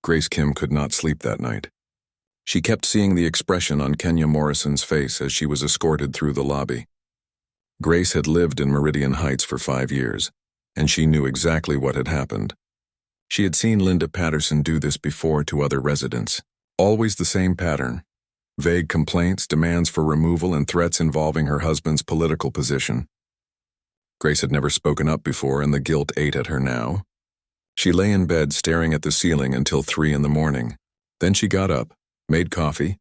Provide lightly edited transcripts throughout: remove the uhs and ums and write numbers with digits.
Grace Kim could not sleep that night. She kept seeing the expression on Kenya Morrison's face as she was escorted through the lobby. Grace had lived in Meridian Heights for 5 years, and she knew exactly what had happened. She had seen Linda Patterson do this before to other residents. Always the same pattern. Vague complaints, demands for removal, and threats involving her husband's political position. Grace had never spoken up before, and the guilt ate at her now. She lay in bed staring at the ceiling until 3 in the morning. Then she got up, made coffee,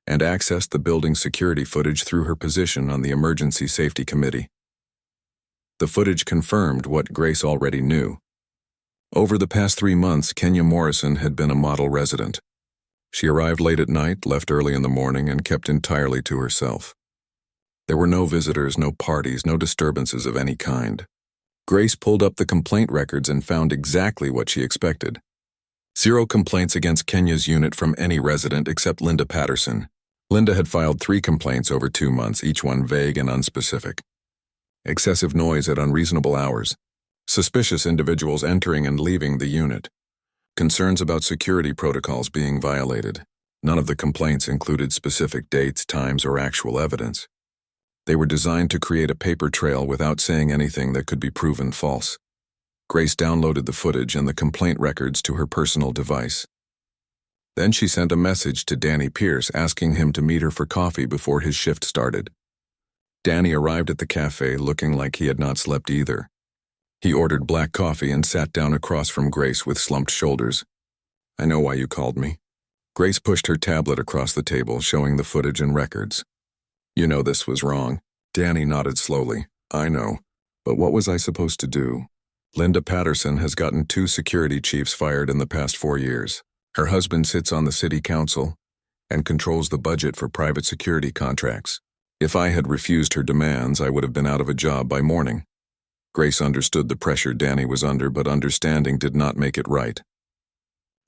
and accessed the building's security footage through her position on the Emergency Safety Committee. The footage confirmed what Grace already knew. Over the past 3 months, Kenya Morrison had been a model resident. She arrived late at night, left early in the morning, and kept entirely to herself. There were no visitors, no parties, no disturbances of any kind. Grace pulled up the complaint records and found exactly what she expected. 0 complaints against Kenya's unit from any resident except Linda Patterson. Linda had filed 3 complaints over 2 months, each one vague and unspecific. Excessive noise at unreasonable hours. Suspicious individuals entering and leaving the unit. Concerns about security protocols being violated. None of the complaints included specific dates, times, or actual evidence. They were designed to create a paper trail without saying anything that could be proven false. Grace downloaded the footage and the complaint records to her personal device. Then she sent a message to Danny Pierce asking him to meet her for coffee before his shift started. Danny arrived at the cafe looking like he had not slept either. He ordered black coffee and sat down across from Grace with slumped shoulders. "I know why you called me." Grace pushed her tablet across the table, showing the footage and records. "You know this was wrong." Danny nodded slowly. "I know. But what was I supposed to do? Linda Patterson has gotten 2 security chiefs fired in the past 4 years. Her husband sits on the city council and controls the budget for private security contracts. If I had refused her demands, I would have been out of a job by morning." Grace understood the pressure Danny was under, but understanding did not make it right.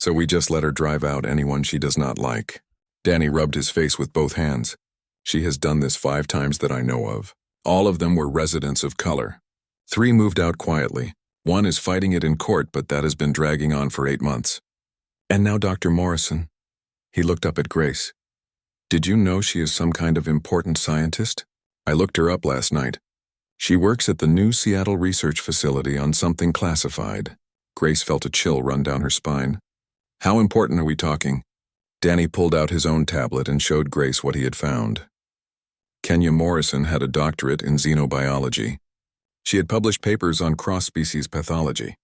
"So we just let her drive out anyone she does not like." Danny rubbed his face with both hands. "She has done this 5 times that I know of. All of them were residents of color. 3 moved out quietly. 1 is fighting it in court, but that has been dragging on for 8 months. And now Dr. Morrison." He looked up at Grace. "Did you know she is some kind of important scientist? I looked her up last night. She works at the new Seattle research facility on something classified." Grace felt a chill run down her spine. "How important are we talking?" Danny pulled out his own tablet and showed Grace what he had found. Kenya Morrison had a doctorate in xenobiology. She had published papers on cross-species pathology.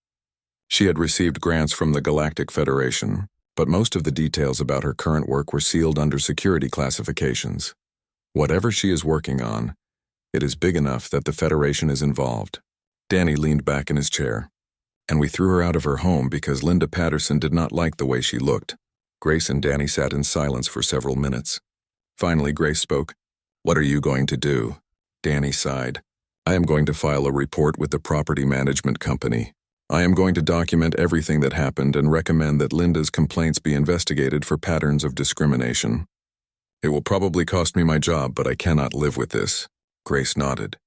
She had received grants from the Galactic Federation, but most of the details about her current work were sealed under security classifications. Whatever she is working on, it is big enough that the Federation is involved. Danny leaned back in his chair. "And we threw her out of her home because Linda Patterson did not like the way she looked." Grace and Danny sat in silence for several minutes. Finally, Grace spoke. "What are you going to do?" Danny sighed. "I am going to file a report with the property management company. I am going to document everything that happened and recommend that Linda's complaints be investigated for patterns of discrimination. It will probably cost me my job, but I cannot live with this." Grace nodded.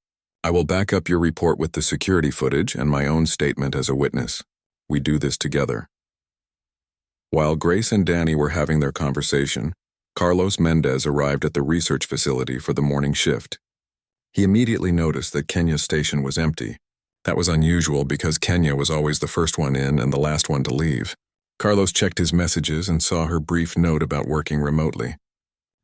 "I will back up your report with the security footage and my own statement as a witness. We do this together." While Grace and Danny were having their conversation, Carlos Mendez arrived at the research facility for the morning shift. He immediately noticed that Kenya's station was empty. That was unusual because Kenya was always the first one in and the last one to leave. Carlos checked his messages and saw her brief note about working remotely.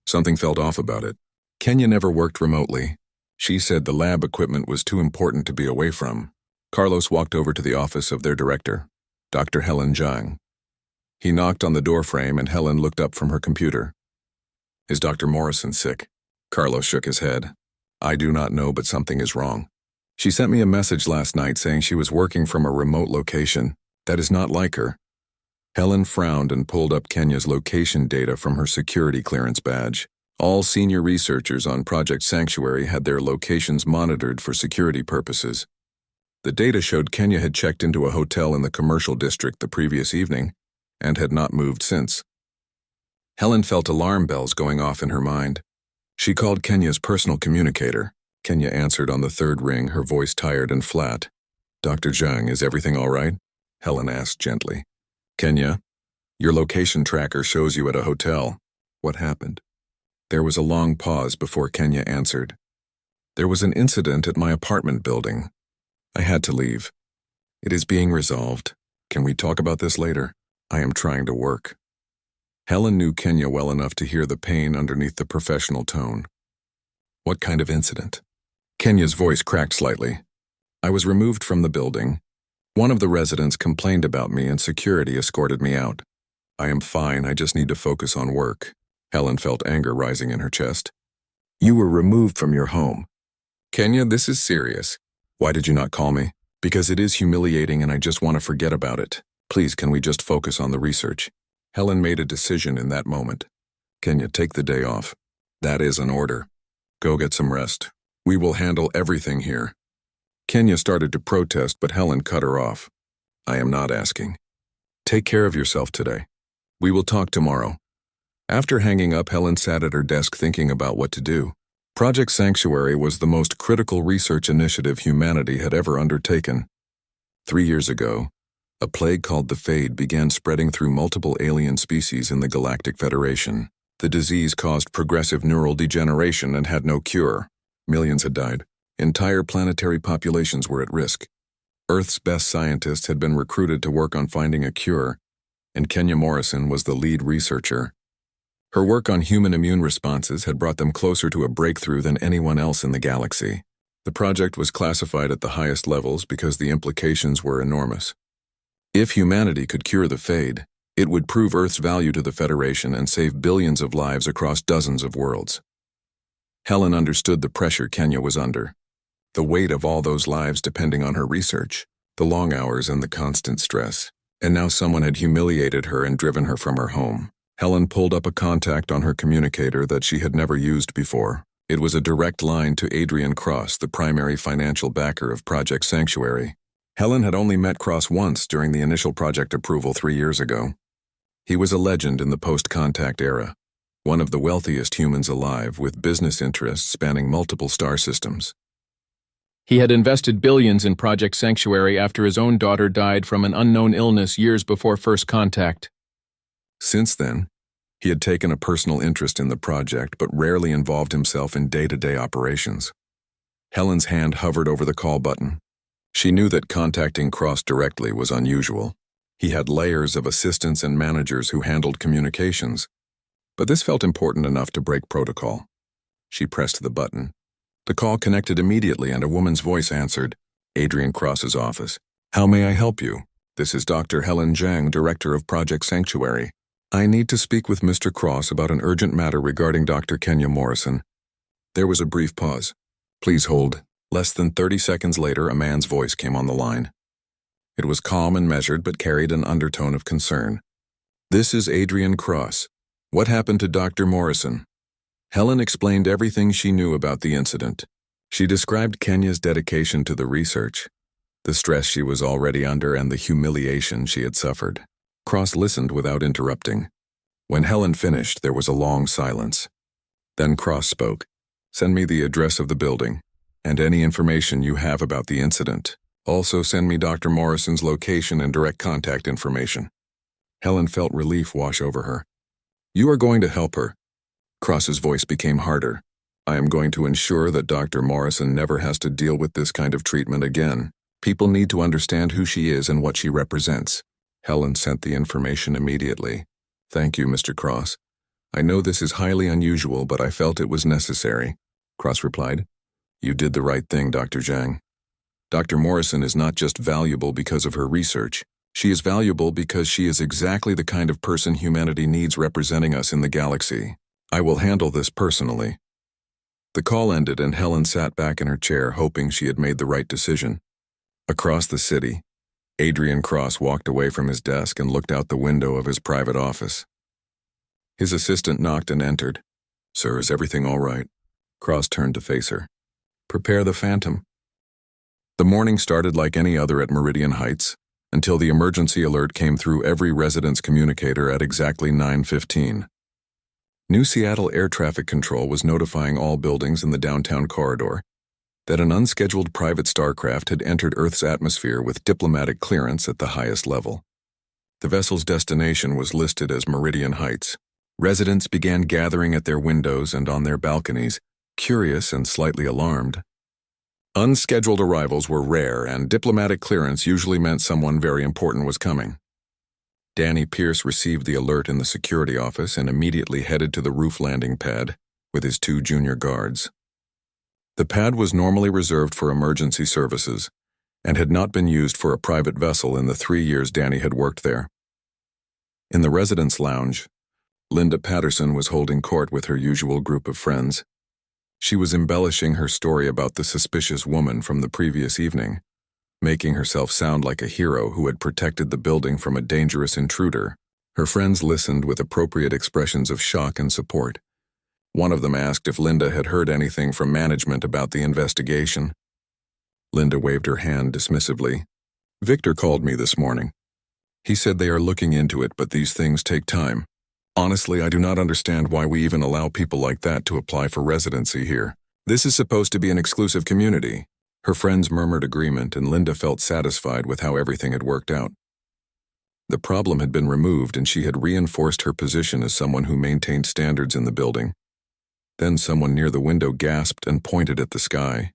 Something felt off about it. Kenya never worked remotely. She said the lab equipment was too important to be away from. Carlos walked over to the office of their director, Dr. Helen Zhang. He knocked on the doorframe and Helen looked up from her computer. "Is Dr. Morrison sick?" Carlos shook his head. "I do not know, but something is wrong. She sent me a message last night saying she was working from a remote location. That is not like her." Helen frowned and pulled up Kenya's location data from her security clearance badge. All senior researchers on Project Sanctuary had their locations monitored for security purposes. The data showed Kenya had checked into a hotel in the commercial district the previous evening and had not moved since. Helen felt alarm bells going off in her mind. She called Kenya's personal communicator. Kenya answered on the 3rd ring, her voice tired and flat. "Dr. Zhang, is everything all right?" Helen asked gently. "Kenya?" Your location tracker shows you at a hotel. What happened? There was a long pause before Kenya answered. There was an incident at my apartment building. I had to leave. It is being resolved. Can we talk about this later? I am trying to work. Helen knew Kenya well enough to hear the pain underneath the professional tone. What kind of incident? Kenya's voice cracked slightly. I was removed from the building. One of the residents complained about me and security escorted me out. I am fine, I just need to focus on work. Helen felt anger rising in her chest. You were removed from your home. Kenya, this is serious. Why did you not call me? Because it is humiliating and I just want to forget about it. Please, can we just focus on the research? Helen made a decision in that moment. Kenya, take the day off. That is an order. Go get some rest. We will handle everything here. Kenya started to protest, but Helen cut her off. I am not asking. Take care of yourself today. We will talk tomorrow. After hanging up, Helen sat at her desk thinking about what to do. Project Sanctuary was the most critical research initiative humanity had ever undertaken. 3 years ago, a plague called the Fade began spreading through multiple alien species in the Galactic Federation. The disease caused progressive neural degeneration and had no cure. Millions had died. Entire planetary populations were at risk. Earth's best scientists had been recruited to work on finding a cure, and Kenya Morrison was the lead researcher. Her work on human immune responses had brought them closer to a breakthrough than anyone else in the galaxy. The project was classified at the highest levels because the implications were enormous. If humanity could cure the Fade, it would prove Earth's value to the Federation and save billions of lives across dozens of worlds. Helen understood the pressure Kenya was under. The weight of all those lives depending on her research, the long hours and the constant stress. And now someone had humiliated her and driven her from her home. Helen pulled up a contact on her communicator that she had never used before. It was a direct line to Adrian Cross, the primary financial backer of Project Sanctuary. Helen had only met Cross once during the initial project approval 3 years ago. He was a legend in the post-contact era, one of the wealthiest humans alive with business interests spanning multiple star systems. He had invested billions in Project Sanctuary after his own daughter died from an unknown illness years before first contact. Since then, he had taken a personal interest in the project but rarely involved himself in day-to-day operations. Helen's hand hovered over the call button. She knew that contacting Cross directly was unusual. He had layers of assistants and managers who handled communications, but this felt important enough to break protocol. She pressed the button. The call connected immediately and a woman's voice answered. Adrian Cross's office. How may I help you? This is Dr. Helen Zhang, Director of Project Sanctuary. I need to speak with Mr. Cross about an urgent matter regarding Dr. Kenya Morrison. There was a brief pause. Please hold. Less than 30 seconds later, a man's voice came on the line. It was calm and measured but carried an undertone of concern. This is Adrian Cross. What happened to Dr. Morrison? Helen explained everything she knew about the incident. She described Kenya's dedication to the research, the stress she was already under, and the humiliation she had suffered. Cross listened without interrupting. When Helen finished, there was a long silence. Then Cross spoke. Send me the address of the building, and any information you have about the incident. Also send me Dr. Morrison's location and direct contact information. Helen felt relief wash over her. You are going to help her. Cross's voice became harder. I am going to ensure that Dr. Morrison never has to deal with this kind of treatment again. People need to understand who she is and what she represents. Helen sent the information immediately. Thank you, Mr. Cross. I know this is highly unusual, but I felt it was necessary. Cross replied. You did the right thing, Dr. Zhang. Dr. Morrison is not just valuable because of her research. She is valuable because she is exactly the kind of person humanity needs representing us in the galaxy. I will handle this personally. The call ended and Helen sat back in her chair hoping she had made the right decision. Across the city, Adrian Cross walked away from his desk and looked out the window of his private office. His assistant knocked and entered. Sir, is everything all right? Cross turned to face her. Prepare the Phantom. The morning started like any other at Meridian Heights, until the emergency alert came through every resident's communicator at exactly 9:15. New Seattle Air Traffic Control was notifying all buildings in the downtown corridor that an unscheduled private starcraft had entered Earth's atmosphere with diplomatic clearance at the highest level. The vessel's destination was listed as Meridian Heights. Residents began gathering at their windows and on their balconies, curious and slightly alarmed. Unscheduled arrivals were rare, and diplomatic clearance usually meant someone very important was coming. Danny Pierce received the alert in the security office and immediately headed to the roof landing pad with his 2 junior guards. The pad was normally reserved for emergency services and had not been used for a private vessel in the 3 years Danny had worked there. In the residence lounge, Linda Patterson was holding court with her usual group of friends. She was embellishing her story about the suspicious woman from the previous evening, making herself sound like a hero who had protected the building from a dangerous intruder. Her friends listened with appropriate expressions of shock and support. One of them asked if Linda had heard anything from management about the investigation. Linda waved her hand dismissively. "Victor called me this morning. He said they are looking into it, but these things take time. Honestly, I do not understand why we even allow people like that to apply for residency here. This is supposed to be an exclusive community." Her friends murmured agreement, and Linda felt satisfied with how everything had worked out. The problem had been removed, and she had reinforced her position as someone who maintained standards in the building. Then someone near the window gasped and pointed at the sky.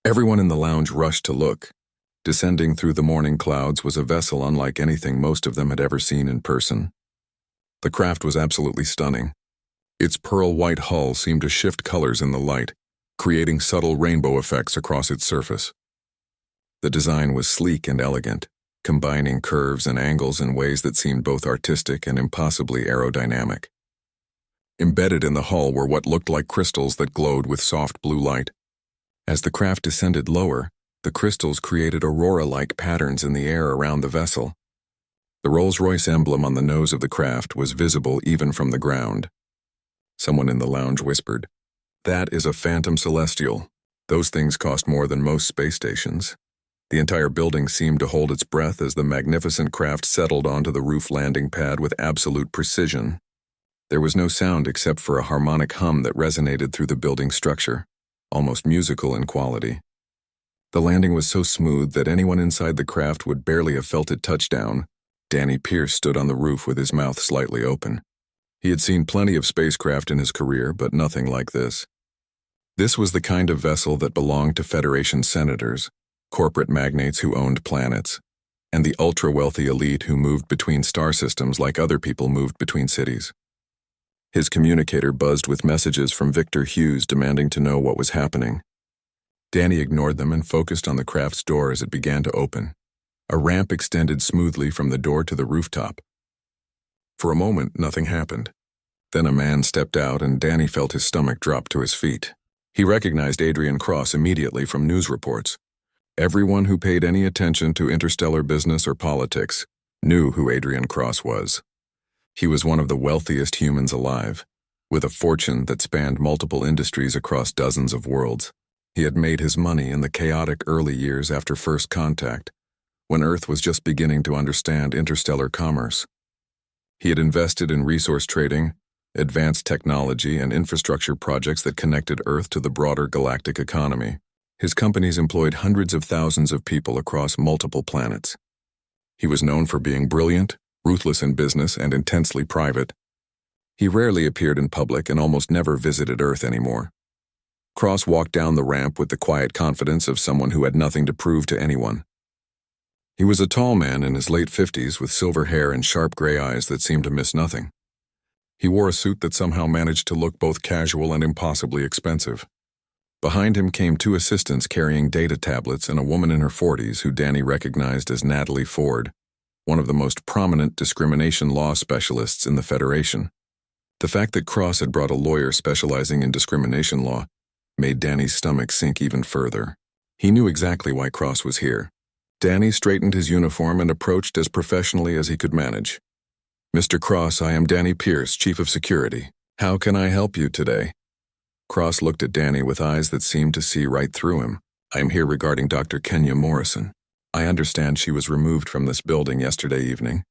Everyone in the lounge rushed to look. Descending through the morning clouds was a vessel unlike anything most of them had ever seen in person. The craft was absolutely stunning. Its pearl-white hull seemed to shift colors in the light, creating subtle rainbow effects across its surface. The design was sleek and elegant, combining curves and angles in ways that seemed both artistic and impossibly aerodynamic. Embedded in the hull were what looked like crystals that glowed with soft blue light. As the craft descended lower, the crystals created aurora-like patterns in the air around the vessel. The Rolls-Royce emblem on the nose of the craft was visible even from the ground. Someone in the lounge whispered, "That is a Phantom Celestial. Those things cost more than most space stations." The entire building seemed to hold its breath as the magnificent craft settled onto the roof landing pad with absolute precision. There was no sound except for a harmonic hum that resonated through the building structure, almost musical in quality. The landing was so smooth that anyone inside the craft would barely have felt it touch down. Danny Pierce stood on the roof with his mouth slightly open. He had seen plenty of spacecraft in his career, but nothing like this. This was the kind of vessel that belonged to Federation senators, corporate magnates who owned planets, and the ultra-wealthy elite who moved between star systems like other people moved between cities. His communicator buzzed with messages from Victor Hughes demanding to know what was happening. Danny ignored them and focused on the craft's door as it began to open. A ramp extended smoothly from the door to the rooftop. For a moment, nothing happened. Then a man stepped out and Danny felt his stomach drop to his feet. He recognized Adrian Cross immediately from news reports. Everyone who paid any attention to interstellar business or politics knew who Adrian Cross was. He was one of the wealthiest humans alive, with a fortune that spanned multiple industries across dozens of worlds. He had made his money in the chaotic early years after first contact, when Earth was just beginning to understand interstellar commerce. He had invested in resource trading, advanced technology, and infrastructure projects that connected Earth to the broader galactic economy. His companies employed hundreds of thousands of people across multiple planets. He was known for being brilliant, ruthless in business, and intensely private. He rarely appeared in public and almost never visited Earth anymore. Cross walked down the ramp with the quiet confidence of someone who had nothing to prove to anyone. He was a tall man in his late 50s with silver hair and sharp gray eyes that seemed to miss nothing. He wore a suit that somehow managed to look both casual and impossibly expensive. Behind him came 2 assistants carrying data tablets and a woman in her 40s who Danny recognized as Natalie Ford, one of the most prominent discrimination law specialists in the Federation. The fact that Cross had brought a lawyer specializing in discrimination law made Danny's stomach sink even further. He knew exactly why Cross was here. Danny straightened his uniform and approached as professionally as he could manage. "Mr. Cross, I am Danny Pierce, Chief of Security. How can I help you today?" Cross looked at Danny with eyes that seemed to see right through him. "I am here regarding Dr. Kenya Morrison. I understand she was removed from this building yesterday evening.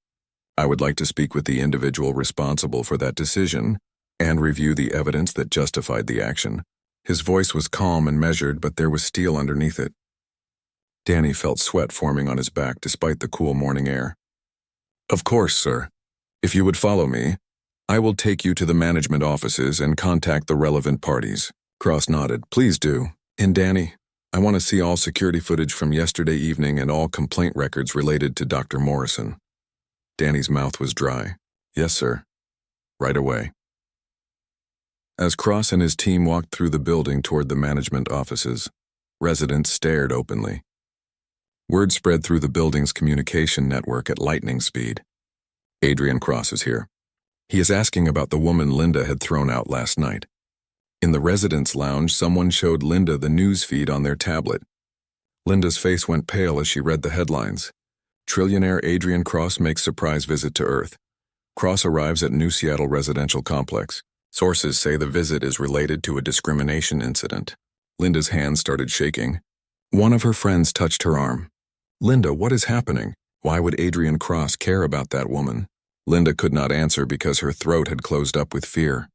I would like to speak with the individual responsible for that decision and review the evidence that justified the action." His voice was calm and measured, but there was steel underneath it. Danny felt sweat forming on his back despite the cool morning air. Of course, sir. If you would follow me, I will take you to the management offices and contact the relevant parties. Cross nodded. Please do. And Danny, I want to see all security footage from yesterday evening and all complaint records related to Dr. Morrison. Danny's mouth was dry. Yes, sir. Right away. As Cross and his team walked through the building toward the management offices, residents stared openly. Word spread through the building's communication network at lightning speed. Adrian Cross is here. He is asking about the woman Linda had thrown out last night. In the residence lounge, someone showed Linda the news feed on their tablet. Linda's face went pale as she read the headlines. Trillionaire Adrian Cross makes surprise visit to Earth. Cross arrives at New Seattle residential complex. Sources say the visit is related to a discrimination incident. Linda's hands started shaking. One of her friends touched her arm. Linda, what is happening? Why would Adrian Cross care about that woman? Linda could not answer because her throat had closed up with fear.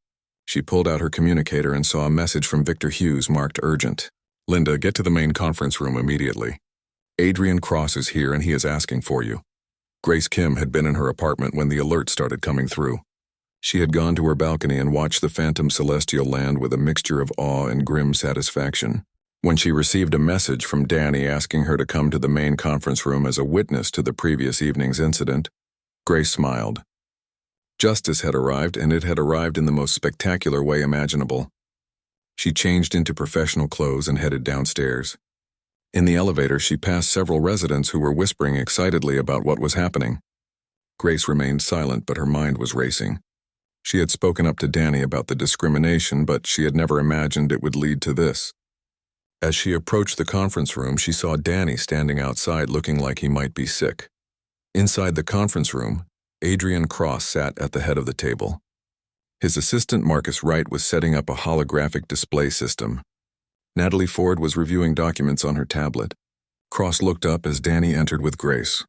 She pulled out her communicator and saw a message from Victor Hughes marked urgent. Linda, get to the main conference room immediately. Adrian Cross is here and he is asking for you. Grace Kim had been in her apartment when the alert started coming through. She had gone to her balcony and watched the phantom celestial land with a mixture of awe and grim satisfaction. When she received a message from Danny asking her to come to the main conference room as a witness to the previous evening's incident, Grace smiled. Justice had arrived, and it had arrived in the most spectacular way imaginable. She changed into professional clothes and headed downstairs. In the elevator, she passed several residents who were whispering excitedly about what was happening. Grace remained silent, but her mind was racing. She had spoken up to Danny about the discrimination, but she had never imagined it would lead to this. As she approached the conference room, she saw Danny standing outside looking like he might be sick. Inside the conference room, Adrian Cross sat at the head of the table. His assistant Marcus Wright was setting up a holographic display system. Natalie Ford was reviewing documents on her tablet. Cross looked up as Danny entered with Grace.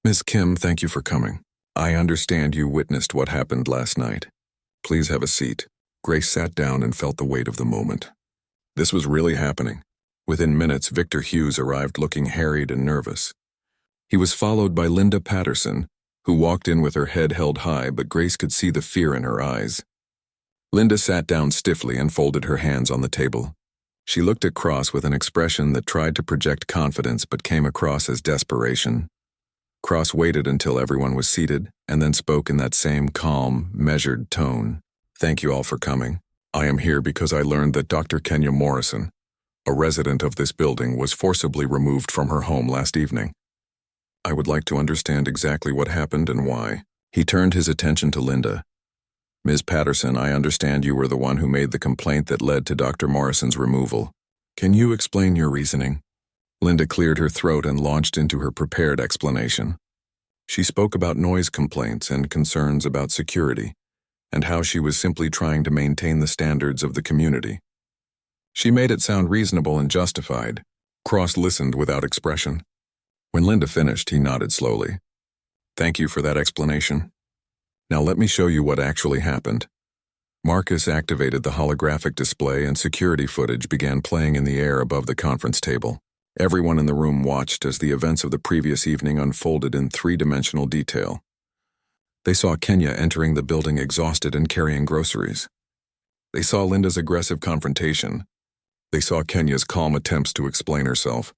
Ms. Kim, thank you for coming. I understand you witnessed what happened last night. Please have a seat. Grace sat down and felt the weight of the moment. This was really happening. Within minutes, Victor Hughes arrived looking harried and nervous. He was followed by Linda Patterson, who walked in with her head held high, but Grace could see the fear in her eyes. Linda sat down stiffly and folded her hands on the table. She looked at Cross with an expression that tried to project confidence but came across as desperation. Cross waited until everyone was seated and then spoke in that same calm, measured tone. Thank you all for coming. I am here because I learned that Dr. Kenya Morrison, a resident of this building, was forcibly removed from her home last evening. I would like to understand exactly what happened and why. He turned his attention to Linda. Ms. Patterson, I understand you were the one who made the complaint that led to Dr. Morrison's removal. Can you explain your reasoning? Linda cleared her throat and launched into her prepared explanation. She spoke about noise complaints and concerns about security, and how she was simply trying to maintain the standards of the community. She made it sound reasonable and justified. Cross listened without expression. When Linda finished, he nodded slowly. Thank you for that explanation. Now let me show you what actually happened. Marcus activated the holographic display and security footage began playing in the air above the conference table. Everyone in the room watched as the events of the previous evening unfolded in three-dimensional detail. They saw Kenya entering the building exhausted and carrying groceries. They saw Linda's aggressive confrontation. They saw Kenya's calm attempts to explain herself.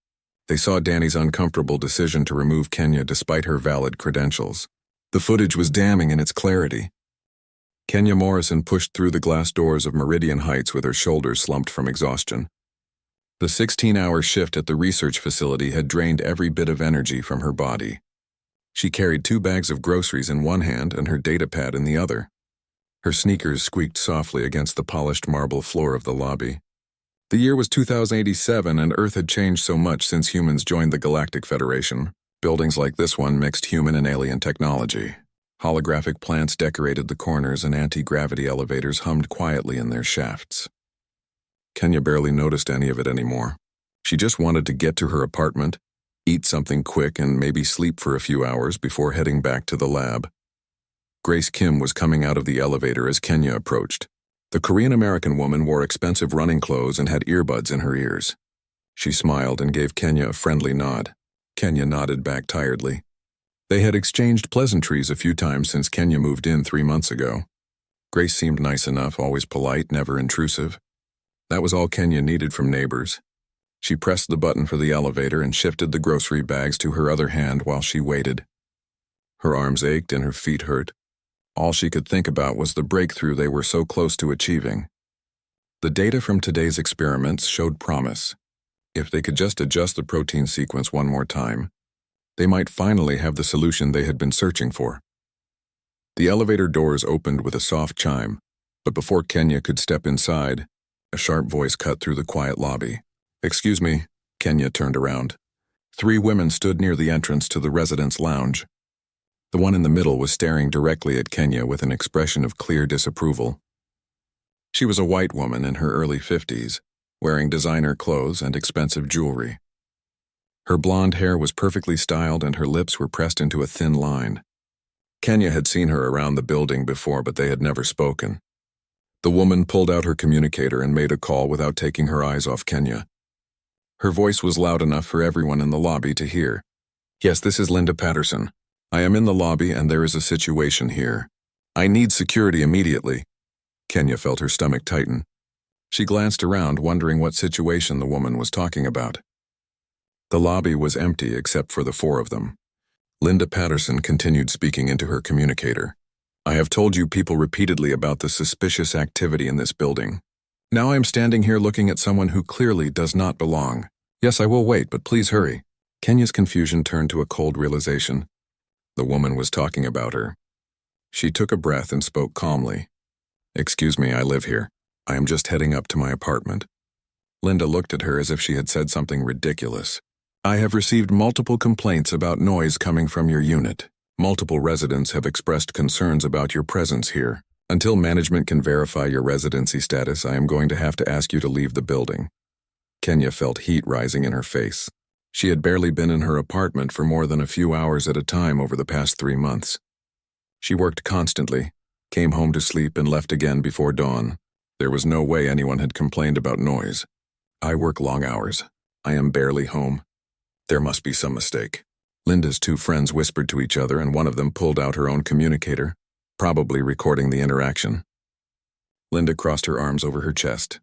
They saw Danny's uncomfortable decision to remove Kenya despite her valid credentials. The footage was damning in its clarity. Kenya Morrison pushed through the glass doors of Meridian Heights with her shoulders slumped from exhaustion. The 16-hour shift at the research facility had drained every bit of energy from her body. She carried 2 bags of groceries in one hand and her data pad in the other. Her sneakers squeaked softly against the polished marble floor of the lobby. The year was 2087 and Earth had changed so much since humans joined the Galactic Federation. Buildings like this one mixed human and alien technology. Holographic plants decorated the corners and anti-gravity elevators hummed quietly in their shafts. Kenya barely noticed any of it anymore. She just wanted to get to her apartment, eat something quick, and maybe sleep for a few hours before heading back to the lab. Grace Kim was coming out of the elevator as Kenya approached. The Korean-American woman wore expensive running clothes and had earbuds in her ears. She smiled and gave Kenya a friendly nod. Kenya nodded back tiredly. They had exchanged pleasantries a few times since Kenya moved in 3 months ago. Grace seemed nice enough, always polite, never intrusive. That was all Kenya needed from neighbors. She pressed the button for the elevator and shifted the grocery bags to her other hand while she waited. Her arms ached and her feet hurt. All she could think about was the breakthrough they were so close to achieving. The data from today's experiments showed promise. If they could just adjust the protein sequence one more time, they might finally have the solution they had been searching for. The elevator doors opened with a soft chime, but before Kenya could step inside, a sharp voice cut through the quiet lobby. "Excuse me." Kenya turned around. 3 women stood near the entrance to the residence lounge. The one in the middle was staring directly at Kenya with an expression of clear disapproval. She was a white woman in her early 50s, wearing designer clothes and expensive jewelry. Her blonde hair was perfectly styled and her lips were pressed into a thin line. Kenya had seen her around the building before, but they had never spoken. The woman pulled out her communicator and made a call without taking her eyes off Kenya. Her voice was loud enough for everyone in the lobby to hear. "Yes, this is Linda Patterson. I am in the lobby and there is a situation here. I need security immediately." Kenya felt her stomach tighten. She glanced around, wondering what situation the woman was talking about. The lobby was empty except for the 4 of them. Linda Patterson continued speaking into her communicator. "I have told you people repeatedly about the suspicious activity in this building. Now I am standing here looking at someone who clearly does not belong. Yes, I will wait, but please hurry." Kenya's confusion turned to a cold realization. The woman was talking about her. She took a breath and spoke calmly. "Excuse me, I live here. I am just heading up to my apartment." Linda looked at her as if she had said something ridiculous. "I have received multiple complaints about noise coming from your unit. Multiple residents have expressed concerns about your presence here. Until management can verify your residency status, I am going to have to ask you to leave the building." Kenya felt heat rising in her face. She had barely been in her apartment for more than a few hours at a time over the past 3 months. She worked constantly, came home to sleep and left again before dawn. There was no way anyone had complained about noise. "I work long hours. I am barely home. There must be some mistake." Linda's 2 friends whispered to each other and one of them pulled out her own communicator, probably recording the interaction. Linda crossed her arms over her chest.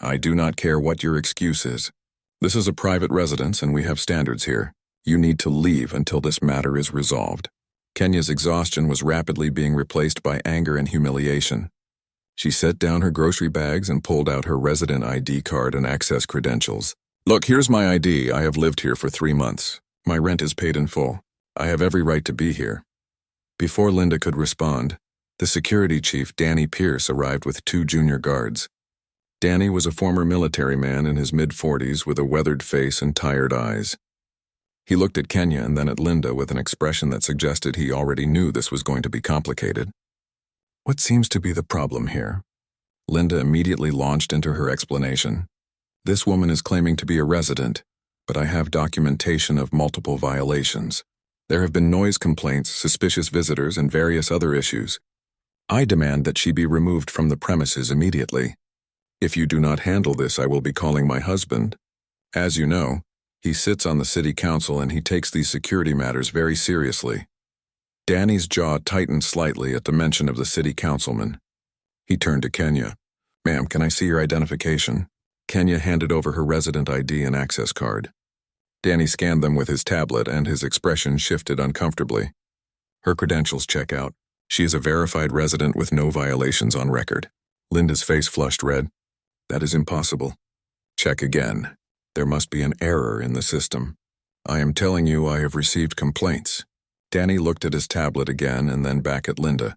"I do not care what your excuse is. This is a private residence and we have standards here. You need to leave until this matter is resolved." Kenya's exhaustion was rapidly being replaced by anger and humiliation. She set down her grocery bags and pulled out her resident ID card and access credentials. "Look, here's my ID. I have lived here for 3 months. My rent is paid in full. I have every right to be here." Before Linda could respond, the security chief, Danny Pierce, arrived with 2 junior guards. Danny was a former military man in his mid-40s with a weathered face and tired eyes. He looked at Kenya and then at Linda with an expression that suggested he already knew this was going to be complicated. "What seems to be the problem here?" Linda immediately launched into her explanation. "This woman is claiming to be a resident, but I have documentation of multiple violations. There have been noise complaints, suspicious visitors, and various other issues. I demand that she be removed from the premises immediately. If you do not handle this, I will be calling my husband. As you know, he sits on the city council and he takes these security matters very seriously." Danny's jaw tightened slightly at the mention of the city councilman. He turned to Kenya. "Ma'am, can I see your identification?" Kenya handed over her resident ID and access card. Danny scanned them with his tablet and his expression shifted uncomfortably. "Her credentials check out. She is a verified resident with no violations on record." Linda's face flushed red. "That is impossible." "Check again. There must be an error in the system. I am telling you I have received complaints." Danny looked at his tablet again and then back at Linda.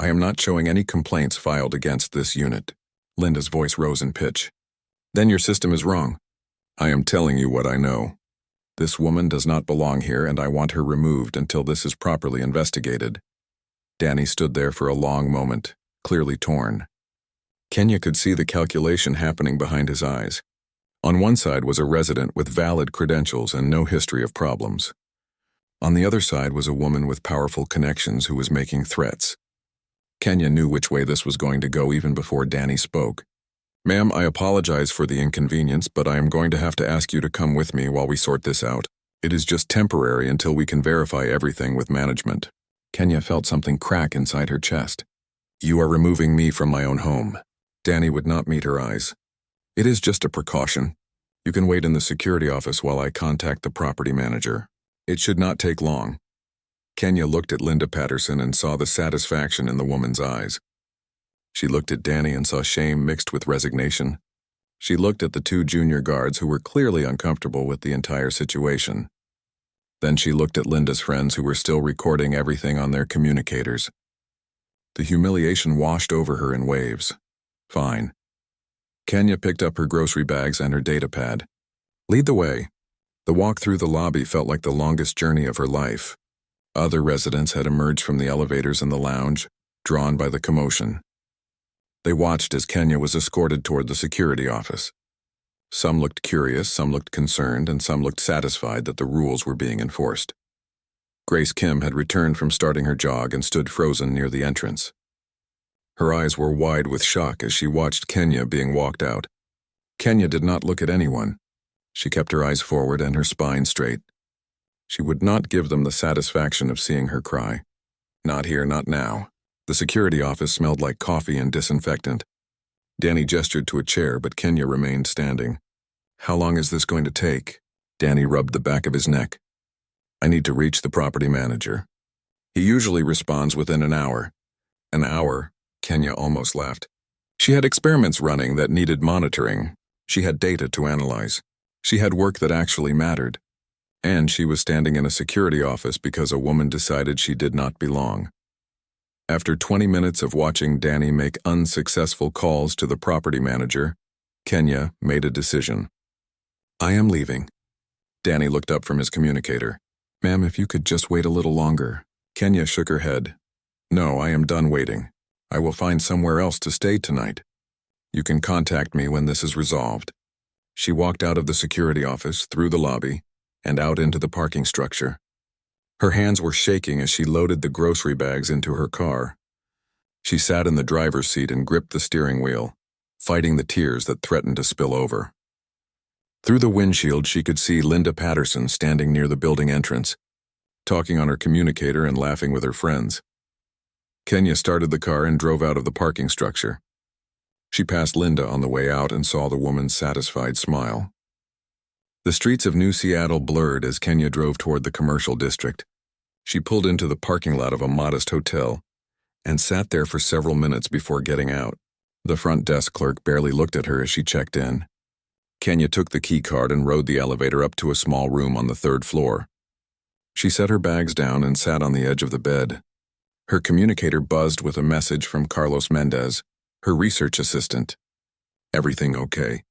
"I am not showing any complaints filed against this unit." Linda's voice rose in pitch. "Then your system is wrong." "I am telling you what I know. This woman does not belong here and I want her removed until this is properly investigated." Danny stood there for a long moment, clearly torn. Kenya could see the calculation happening behind his eyes. On one side was a resident with valid credentials and no history of problems. On the other side was a woman with powerful connections who was making threats. Kenya knew which way this was going to go even before Danny spoke. "Ma'am, I apologize for the inconvenience, but I am going to have to ask you to come with me while we sort this out." It is just temporary until we can verify everything with management. Kenya felt something crack inside her chest. You are removing me from my own home. Danny would not meet her eyes. It is just a precaution. You can wait in the security office while I contact the property manager. It should not take long. Kenya looked at Linda Patterson and saw the satisfaction in the woman's eyes. She looked at Danny and saw shame mixed with resignation. She looked at the two junior guards who were clearly uncomfortable with the entire situation. Then she looked at Linda's friends who were still recording everything on their communicators. The humiliation washed over her in waves. Fine. Kenya picked up her grocery bags and her data pad. Lead the way. The walk through the lobby felt like the longest journey of her life. Other residents had emerged from the elevators and the lounge, drawn by the commotion. They watched as Kenya was escorted toward the security office. Some looked curious, some looked concerned, and some looked satisfied that the rules were being enforced. Grace Kim had returned from starting her jog and stood frozen near the entrance. Her eyes were wide with shock as she watched Kenya being walked out. Kenya did not look at anyone. She kept her eyes forward and her spine straight. She would not give them the satisfaction of seeing her cry. Not here, not now. The security office smelled like coffee and disinfectant. Danny gestured to a chair, but Kenya remained standing. How long is this going to take? Danny rubbed the back of his neck. I need to reach the property manager. He usually responds within an hour. An hour? Kenya almost laughed. She had experiments running that needed monitoring. She had data to analyze. She had work that actually mattered. And she was standing in a security office because a woman decided she did not belong. After 20 minutes of watching Danny make unsuccessful calls to the property manager, Kenya made a decision. I am leaving. Danny looked up from his communicator. Ma'am, if you could just wait a little longer. Kenya shook her head. No, I am done waiting. I will find somewhere else to stay tonight. You can contact me when this is resolved. She walked out of the security office, through the lobby, and out into the parking structure. Her hands were shaking as she loaded the grocery bags into her car. She sat in the driver's seat and gripped the steering wheel, fighting the tears that threatened to spill over. Through the windshield, she could see Linda Patterson standing near the building entrance, talking on her communicator and laughing with her friends. Kenya started the car and drove out of the parking structure. She passed Linda on the way out and saw the woman's satisfied smile. The streets of New Seattle blurred as Kenya drove toward the commercial district. She pulled into the parking lot of a modest hotel and sat there for several minutes before getting out. The front desk clerk barely looked at her as she checked in. Kenya took the key card and rode the elevator up to a small room on the third floor. She set her bags down and sat on the edge of the bed. Her communicator buzzed with a message from Carlos Mendez, her research assistant. Everything okay?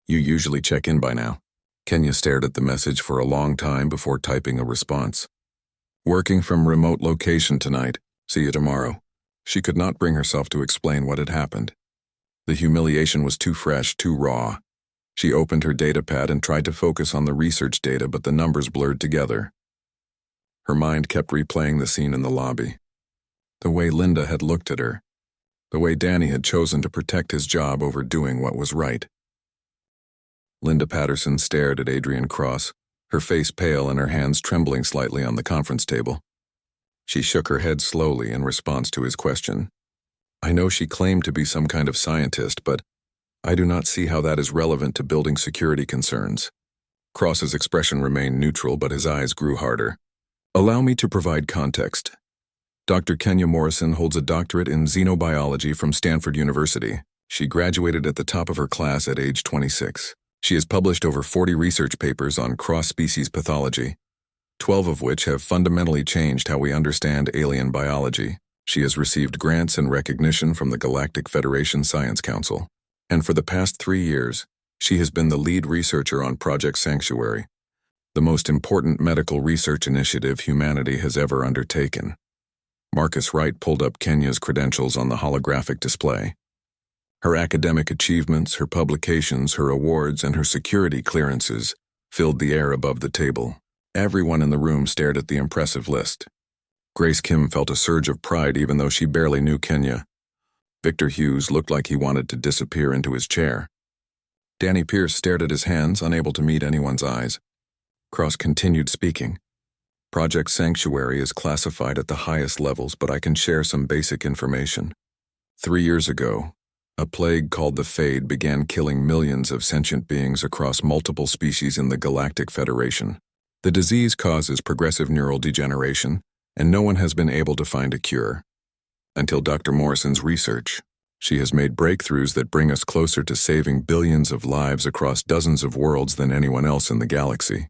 You usually check in by now. Kenya stared at the message for a long time before typing a response. Working from remote location tonight. See you tomorrow. She could not bring herself to explain what had happened. The humiliation was too fresh, too raw. She opened her datapad and tried to focus on the research data, but the numbers blurred together. Her mind kept replaying the scene in the lobby. The way Linda had looked at her. The way Danny had chosen to protect his job over doing what was right. Linda Patterson stared at Adrian Cross, her face pale and her hands trembling slightly on the conference table. She shook her head slowly in response to his question. I know she claimed to be some kind of scientist, but I do not see how that is relevant to building security concerns. Cross's expression remained neutral, but his eyes grew harder. Allow me to provide context. Dr. Kenya Morrison holds a doctorate in xenobiology from Stanford University. She graduated at the top of her class at age 26. She has published over 40 research papers on cross-species pathology, 12 of which have fundamentally changed how we understand alien biology. She has received grants and recognition from the Galactic Federation Science Council. And for the past 3 years, she has been the lead researcher on Project Sanctuary, the most important medical research initiative humanity has ever undertaken. Marcus Wright pulled up Kenya's credentials on the holographic display. Her academic achievements, her publications, her awards, and her security clearances filled the air above the table. Everyone in the room stared at the impressive list. Grace Kim felt a surge of pride even though she barely knew Kenya. Victor Hughes looked like he wanted to disappear into his chair. Danny Pierce stared at his hands, unable to meet anyone's eyes. Cross continued speaking. Project Sanctuary is classified at the highest levels, but I can share some basic information. 3 years ago, a plague called the Fade began killing millions of sentient beings across multiple species in the Galactic Federation. The disease causes progressive neural degeneration, and no one has been able to find a cure. Until Dr. Morrison's research, she has made breakthroughs that bring us closer to saving billions of lives across dozens of worlds than anyone else in the galaxy.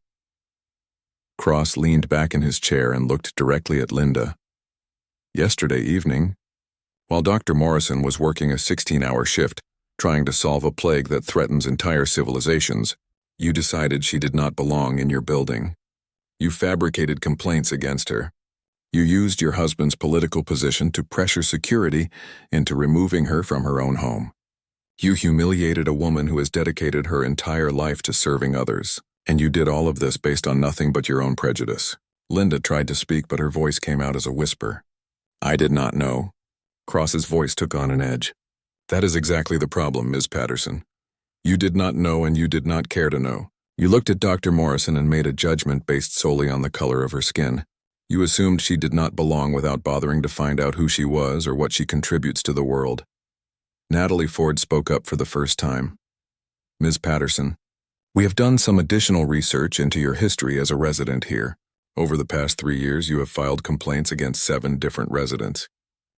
Cross leaned back in his chair and looked directly at Linda. Yesterday evening, while Dr. Morrison was working a 16-hour shift, trying to solve a plague that threatens entire civilizations, you decided she did not belong in your building. You fabricated complaints against her. You used your husband's political position to pressure security into removing her from her own home. You humiliated a woman who has dedicated her entire life to serving others. And you did all of this based on nothing but your own prejudice. Linda tried to speak, but her voice came out as a whisper. I did not know. Cross's voice took on an edge. That is exactly the problem, Ms. Patterson. You did not know, and you did not care to know. You looked at Dr. Morrison and made a judgment based solely on the color of her skin. You assumed she did not belong without bothering to find out who she was or what she contributes to the world. Natalie Ford spoke up for the first time. Ms. Patterson, we have done some additional research into your history as a resident here. Over the past 3 years, you have filed complaints against 7 different residents.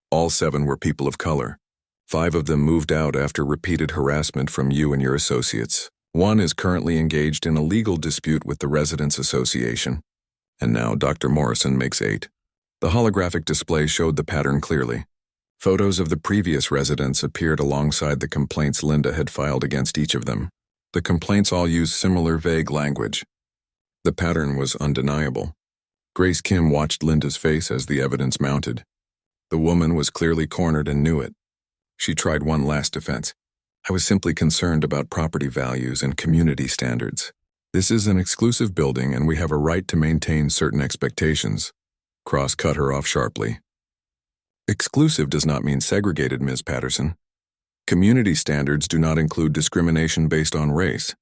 All 7 were people of color. 5 of them moved out after repeated harassment from you and your associates. 1 is currently engaged in a legal dispute with the Residents Association. And now Dr. Morrison makes 8. The holographic display showed the pattern clearly. Photos of the previous residents appeared alongside the complaints Linda had filed against each of them. The complaints all used similar vague language. The pattern was undeniable. Grace Kim watched Linda's face as the evidence mounted. The woman was clearly cornered and knew it. She tried one last defense. I was simply concerned about property values and community standards. This is an exclusive building and we have a right to maintain certain expectations. Cross cut her off sharply. Exclusive does not mean segregated, Ms. Patterson. Community standards do not include discrimination based on race,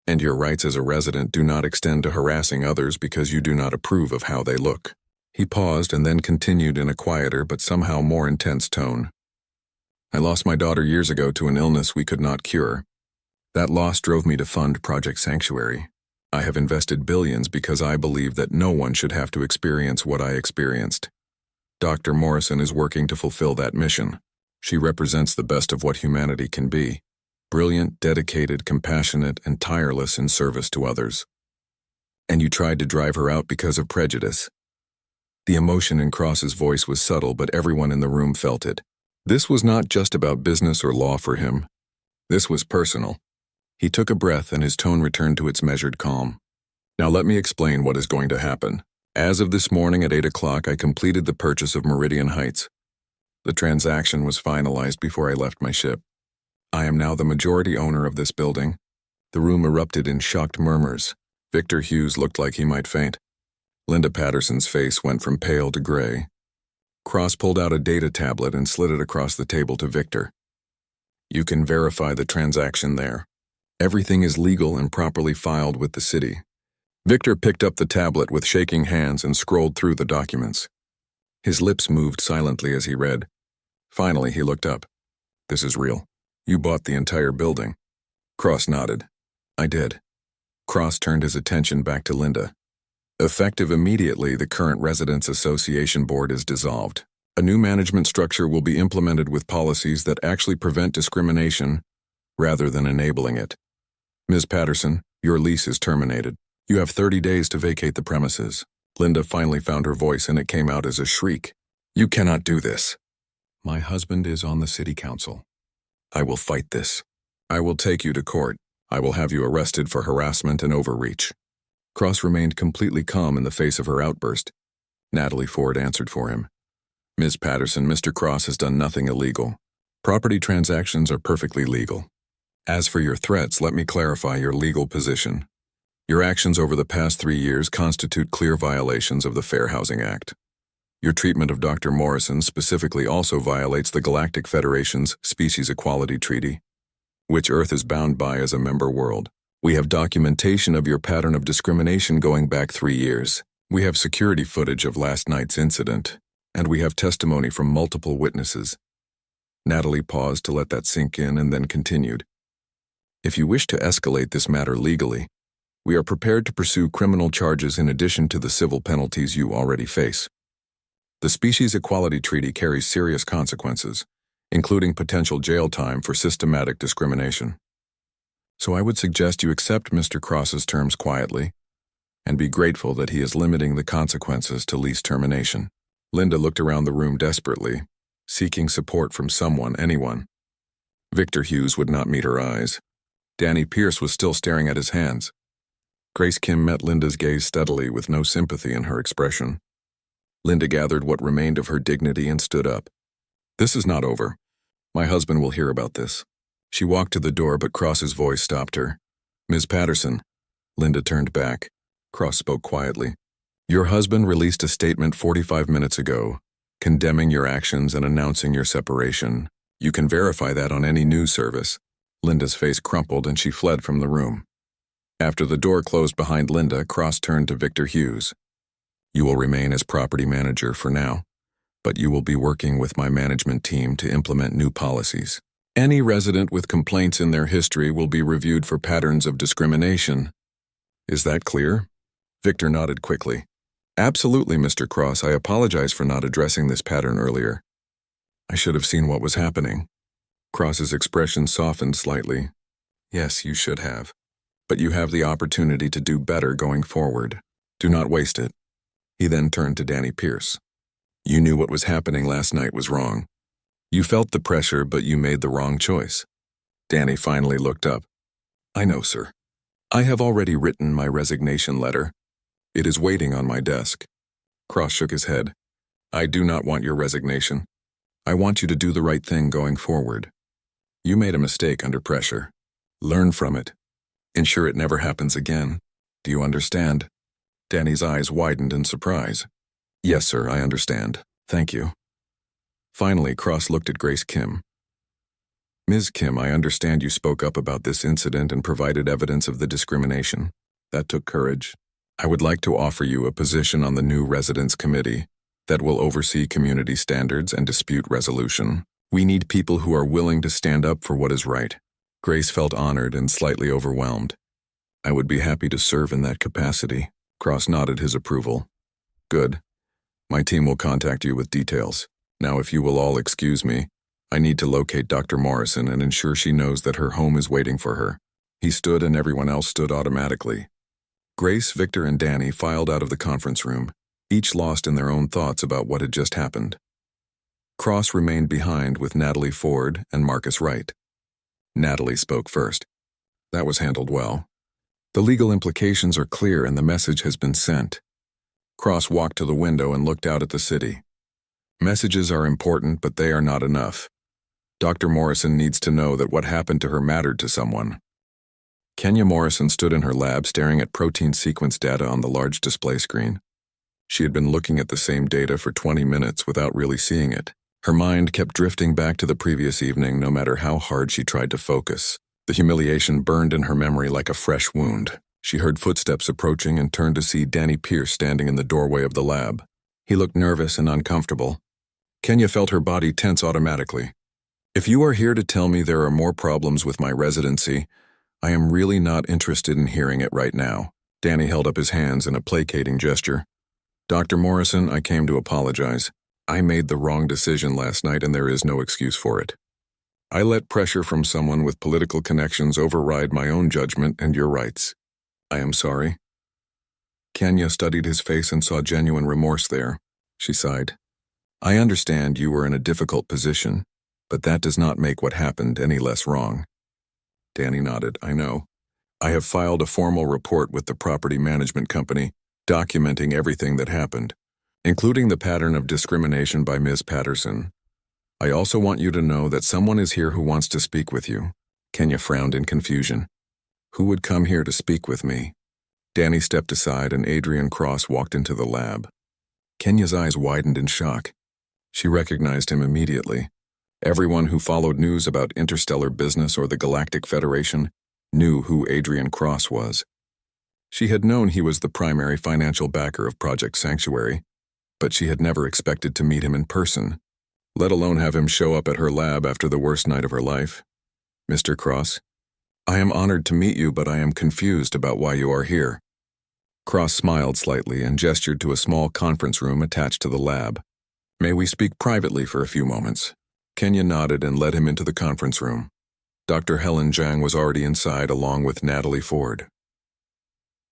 and your rights as a resident do not extend to harassing others because you do not approve of how they look. He paused and then continued in a quieter but somehow more intense tone. I lost my daughter years ago to an illness we could not cure. That loss drove me to fund Project Sanctuary. I have invested billions because I believe that no one should have to experience what I experienced. Dr. Morrison is working to fulfill that mission. She represents the best of what humanity can be. Brilliant, dedicated, compassionate, and tireless in service to others. And you tried to drive her out because of prejudice. The emotion in Cross's voice was subtle, but everyone in the room felt it. This was not just about business or law for him. This was personal. He took a breath and his tone returned to its measured calm. Now let me explain what is going to happen. As of this morning at 8 o'clock, I completed the purchase of Meridian Heights. The transaction was finalized before I left my ship. I am now the majority owner of this building. The room erupted in shocked murmurs. Victor Hughes looked like he might faint. Linda Patterson's face went from pale to gray. Cross pulled out a data tablet and slid it across the table to Victor. You can verify the transaction there. Everything is legal and properly filed with the city. Victor picked up the tablet with shaking hands and scrolled through the documents. His lips moved silently as he read. Finally, he looked up. This is real. You bought the entire building. Cross nodded. I did. Cross turned his attention back to Linda. Effective immediately, the current Residents Association Board is dissolved. A new management structure will be implemented with policies that actually prevent discrimination rather than enabling it. Ms. Patterson, your lease is terminated. You have 30 days to vacate the premises. Linda finally found her voice and it came out as a shriek. You cannot do this. My husband is on the city council. I will fight this. I will take you to court. I will have you arrested for harassment and overreach. Cross remained completely calm in the face of her outburst. Natalie Ford answered for him. Ms. Patterson, Mr. Cross has done nothing illegal. Property transactions are perfectly legal. As for your threats, let me clarify your legal position. Your actions over the past 3 years constitute clear violations of the Fair Housing Act. Your treatment of Dr. Morrison specifically also violates the Galactic Federation's Species Equality Treaty, which Earth is bound by as a member world. We have documentation of your pattern of discrimination going back 3 years. We have security footage of last night's incident, and we have testimony from multiple witnesses. Natalie paused to let that sink in and then continued. If you wish to escalate this matter legally, we are prepared to pursue criminal charges in addition to the civil penalties you already face. The Species Equality Treaty carries serious consequences, including potential jail time for systematic discrimination. So I would suggest you accept Mr. Cross's terms quietly and be grateful that he is limiting the consequences to least termination. Linda looked around the room desperately, seeking support from someone, anyone. Victor Hughes would not meet her eyes. Danny Pierce was still staring at his hands. Grace Kim met Linda's gaze steadily with no sympathy in her expression. Linda gathered what remained of her dignity and stood up. This is not over. My husband will hear about this. She walked to the door, but Cross's voice stopped her. Ms. Patterson. Linda turned back. Cross spoke quietly. Your husband released a statement 45 minutes ago, condemning your actions and announcing your separation. You can verify that on any news service. Linda's face crumpled and she fled from the room. After the door closed behind Linda, Cross turned to Victor Hughes. You will remain as property manager for now, but you will be working with my management team to implement new policies. Any resident with complaints in their history will be reviewed for patterns of discrimination. Is that clear? Victor nodded quickly. Absolutely, Mr. Cross. I apologize for not addressing this pattern earlier. I should have seen what was happening. Cross's expression softened slightly. Yes, you should have. But you have the opportunity to do better going forward. Do not waste it. He then turned to Danny Pierce. You knew what was happening last night was wrong. You felt the pressure, but you made the wrong choice. Danny finally looked up. I know, sir. I have already written my resignation letter. It is waiting on my desk. Cross shook his head. I do not want your resignation. I want you to do the right thing going forward. You made a mistake under pressure. Learn from it. Ensure it never happens again. Do you understand? Danny's eyes widened in surprise. Yes, sir, I understand. Thank you. Finally, Cross looked at Grace Kim. Ms. Kim, I understand you spoke up about this incident and provided evidence of the discrimination. That took courage. I would like to offer you a position on the new Residents Committee that will oversee community standards and dispute resolution. We need people who are willing to stand up for what is right. Grace felt honored and slightly overwhelmed. I would be happy to serve in that capacity. Cross nodded his approval. Good. My team will contact you with details. Now, if you will all excuse me, I need to locate Dr. Morrison and ensure she knows that her home is waiting for her. He stood and everyone else stood automatically. Grace, Victor, and Danny filed out of the conference room, each lost in their own thoughts about what had just happened. Cross remained behind with Natalie Ford and Marcus Wright. Natalie spoke first. That was handled well. The legal implications are clear and the message has been sent. Cross walked to the window and looked out at the city. Messages are important, but they are not enough. Dr. Morrison needs to know that what happened to her mattered to someone. Kenya Morrison stood in her lab staring at protein sequence data on the large display screen. She had been looking at the same data for 20 minutes without really seeing it. Her mind kept drifting back to the previous evening no matter how hard she tried to focus. The humiliation burned in her memory like a fresh wound. She heard footsteps approaching and turned to see Danny Pierce standing in the doorway of the lab. He looked nervous and uncomfortable. Kenya felt her body tense automatically. If you are here to tell me there are more problems with my residency, I am really not interested in hearing it right now. Danny held up his hands in a placating gesture. Dr. Morrison, I came to apologize. I made the wrong decision last night and there is no excuse for it. I let pressure from someone with political connections override my own judgment and your rights. I am sorry. Kenya studied his face and saw genuine remorse there. She sighed. I understand you were in a difficult position, but that does not make what happened any less wrong. Danny nodded. I know. I have filed a formal report with the property management company documenting everything that happened, including the pattern of discrimination by Ms. Patterson. I also want you to know that someone is here who wants to speak with you. Kenya frowned in confusion. Who would come here to speak with me? Danny stepped aside and Adrian Cross walked into the lab. Kenya's eyes widened in shock. She recognized him immediately. Everyone who followed news about interstellar business or the Galactic Federation knew who Adrian Cross was. She had known he was the primary financial backer of Project Sanctuary, but she had never expected to meet him in person, let alone have him show up at her lab after the worst night of her life. "Mr. Cross, I am honored to meet you, but I am confused about why you are here." Cross smiled slightly and gestured to a small conference room attached to the lab. "May we speak privately for a few moments?" Kenya nodded and led him into the conference room. Dr. Helen Zhang was already inside along with Natalie Ford.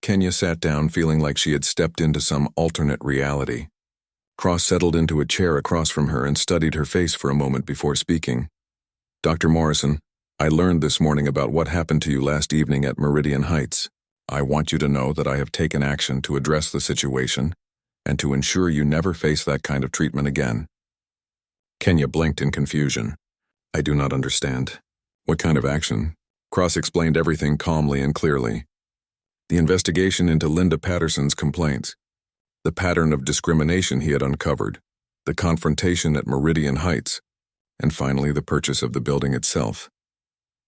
Kenya sat down feeling like she had stepped into some alternate reality. Cross settled into a chair across from her and studied her face for a moment before speaking. "Dr. Morrison, I learned this morning about what happened to you last evening at Meridian Heights. I want you to know that I have taken action to address the situation and to ensure you never face that kind of treatment again." Kenya blinked in confusion. "I do not understand. What kind of action?" Cross explained everything calmly and clearly. The investigation into Linda Patterson's complaints, the pattern of discrimination he had uncovered, the confrontation at Meridian Heights, and finally the purchase of the building itself.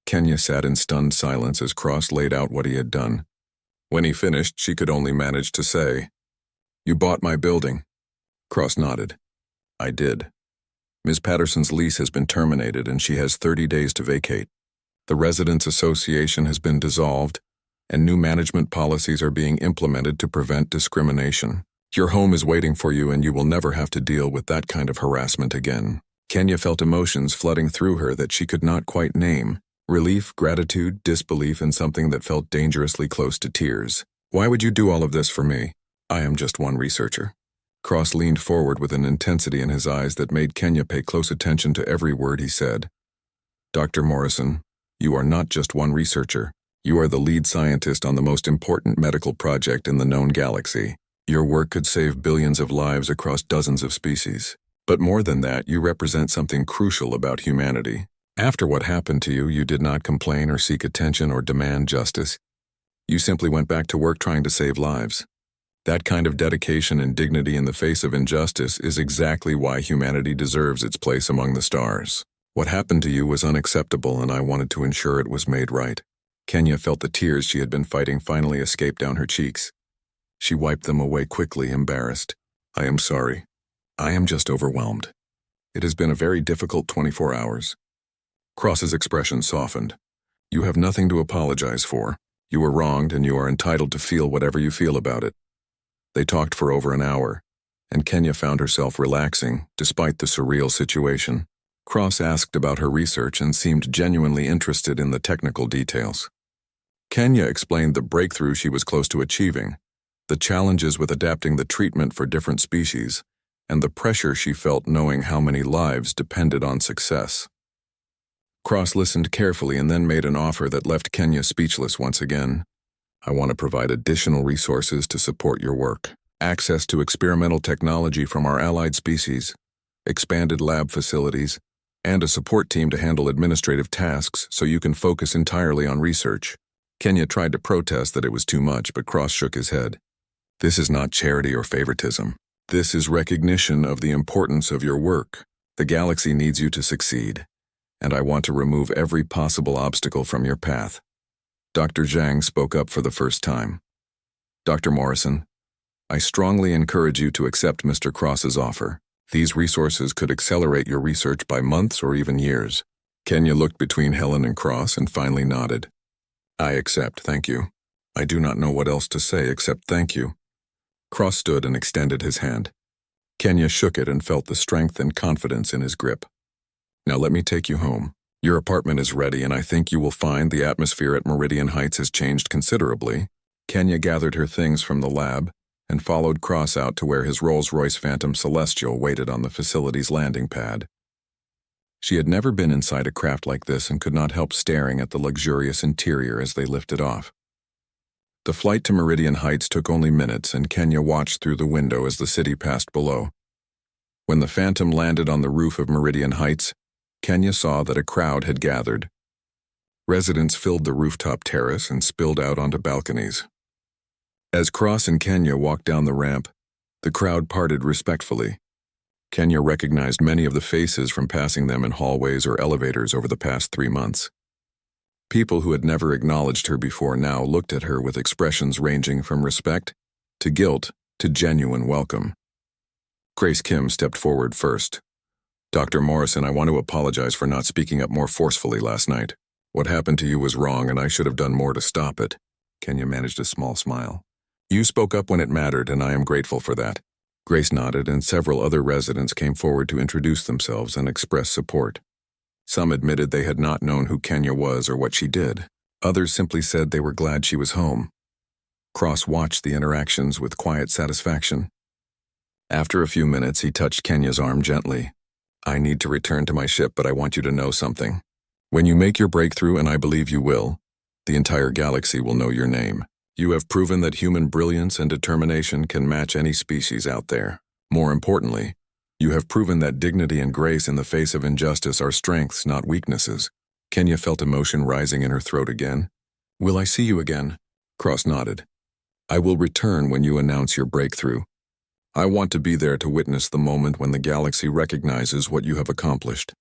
Kenya sat in stunned silence as Cross laid out what he had done. When he finished, she could only manage to say, "You bought my building." Cross nodded. "I did. Ms. Patterson's lease has been terminated and she has 30 days to vacate. The Residents Association has been dissolved, and new management policies are being implemented to prevent discrimination. Your home is waiting for you and you will never have to deal with that kind of harassment again." Kenya felt emotions flooding through her that she could not quite name. Relief, gratitude, disbelief, and something that felt dangerously close to tears. "Why would you do all of this for me? I am just one researcher." Cross leaned forward with an intensity in his eyes that made Kenya pay close attention to every word he said. "Dr. Morrison, you are not just one researcher. You are the lead scientist on the most important medical project in the known galaxy. Your work could save billions of lives across dozens of species. But more than that, you represent something crucial about humanity. After what happened to you, you did not complain or seek attention or demand justice. You simply went back to work trying to save lives. That kind of dedication and dignity in the face of injustice is exactly why humanity deserves its place among the stars. What happened to you was unacceptable, and I wanted to ensure it was made right." Kenya felt the tears she had been fighting finally escape down her cheeks. She wiped them away quickly, embarrassed. "I am sorry. I am just overwhelmed. It has been a very difficult 24 hours. Cross's expression softened. "You have nothing to apologize for. You were wronged and you are entitled to feel whatever you feel about it." They talked for over an hour, and Kenya found herself relaxing, despite the surreal situation. Cross asked about her research and seemed genuinely interested in the technical details. Kenya explained the breakthrough she was close to achieving, the challenges with adapting the treatment for different species, and the pressure she felt knowing how many lives depended on success. Cross listened carefully and then made an offer that left Kenya speechless once again. "I want to provide additional resources to support your work. Access to experimental technology from our allied species, expanded lab facilities, and a support team to handle administrative tasks so you can focus entirely on research." Kenya tried to protest that it was too much, but Cross shook his head. "This is not charity or favoritism. This is recognition of the importance of your work. The galaxy needs you to succeed, and I want to remove every possible obstacle from your path." Dr. Zhang spoke up for the first time. "Dr. Morrison, I strongly encourage you to accept Mr. Cross's offer. These resources could accelerate your research by months or even years." Kenya looked between Helen and Cross and finally nodded. "I accept, thank you. I do not know what else to say except thank you." Cross stood and extended his hand. Kenya shook it and felt the strength and confidence in his grip. "Now let me take you home. Your apartment is ready, and I think you will find the atmosphere at Meridian Heights has changed considerably." Kenya gathered her things from the lab and followed Cross out to where his Rolls-Royce Phantom Celestial waited on the facility's landing pad. She had never been inside a craft like this and could not help staring at the luxurious interior as they lifted off. The flight to Meridian Heights took only minutes, and Kenya watched through the window as the city passed below. When the Phantom landed on the roof of Meridian Heights, Kenya saw that a crowd had gathered. Residents filled the rooftop terrace and spilled out onto balconies. As Cross and Kenya walked down the ramp, the crowd parted respectfully. Kenya recognized many of the faces from passing them in hallways or elevators over the past 3 months. People who had never acknowledged her before now looked at her with expressions ranging from respect to guilt to genuine welcome. Grace Kim stepped forward first. "Dr. Morrison, I want to apologize for not speaking up more forcefully last night. What happened to you was wrong, and I should have done more to stop it." Kenya managed a small smile. "You spoke up when it mattered, and I am grateful for that." Grace nodded, and several other residents came forward to introduce themselves and express support. Some admitted they had not known who Kenya was or what she did. Others simply said they were glad she was home. Cross watched the interactions with quiet satisfaction. After a few minutes, he touched Kenya's arm gently. "I need to return to my ship, but I want you to know something. When you make your breakthrough, and I believe you will, the entire galaxy will know your name. You have proven that human brilliance and determination can match any species out there. More importantly, you have proven that dignity and grace in the face of injustice are strengths, not weaknesses." Kenya felt emotion rising in her throat again. "Will I see you again?" Cross nodded. "I will return when you announce your breakthrough. I want to be there to witness the moment when the galaxy recognizes what you have accomplished.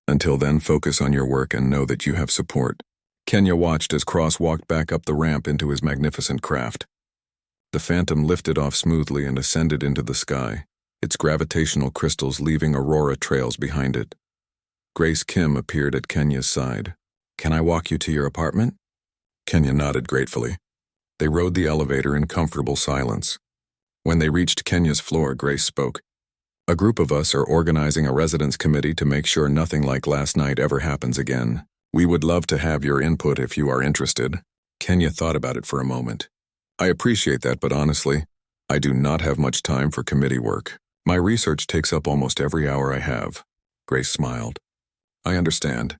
Until then, focus on your work and know that you have support." Kenya watched as Cross walked back up the ramp into his magnificent craft. The Phantom lifted off smoothly and ascended into the sky, its gravitational crystals leaving aurora trails behind it. Grace Kim appeared at Kenya's side. "Can I walk you to your apartment?" Kenya nodded gratefully. They rode the elevator in comfortable silence. When they reached Kenya's floor, Grace spoke. "A group of us are organizing a residence committee to make sure nothing like last night ever happens again. We would love to have your input if you are interested." Kenya thought about it for a moment. "I appreciate that, but honestly, I do not have much time for committee work. My research takes up almost every hour I have." Grace smiled. "I understand.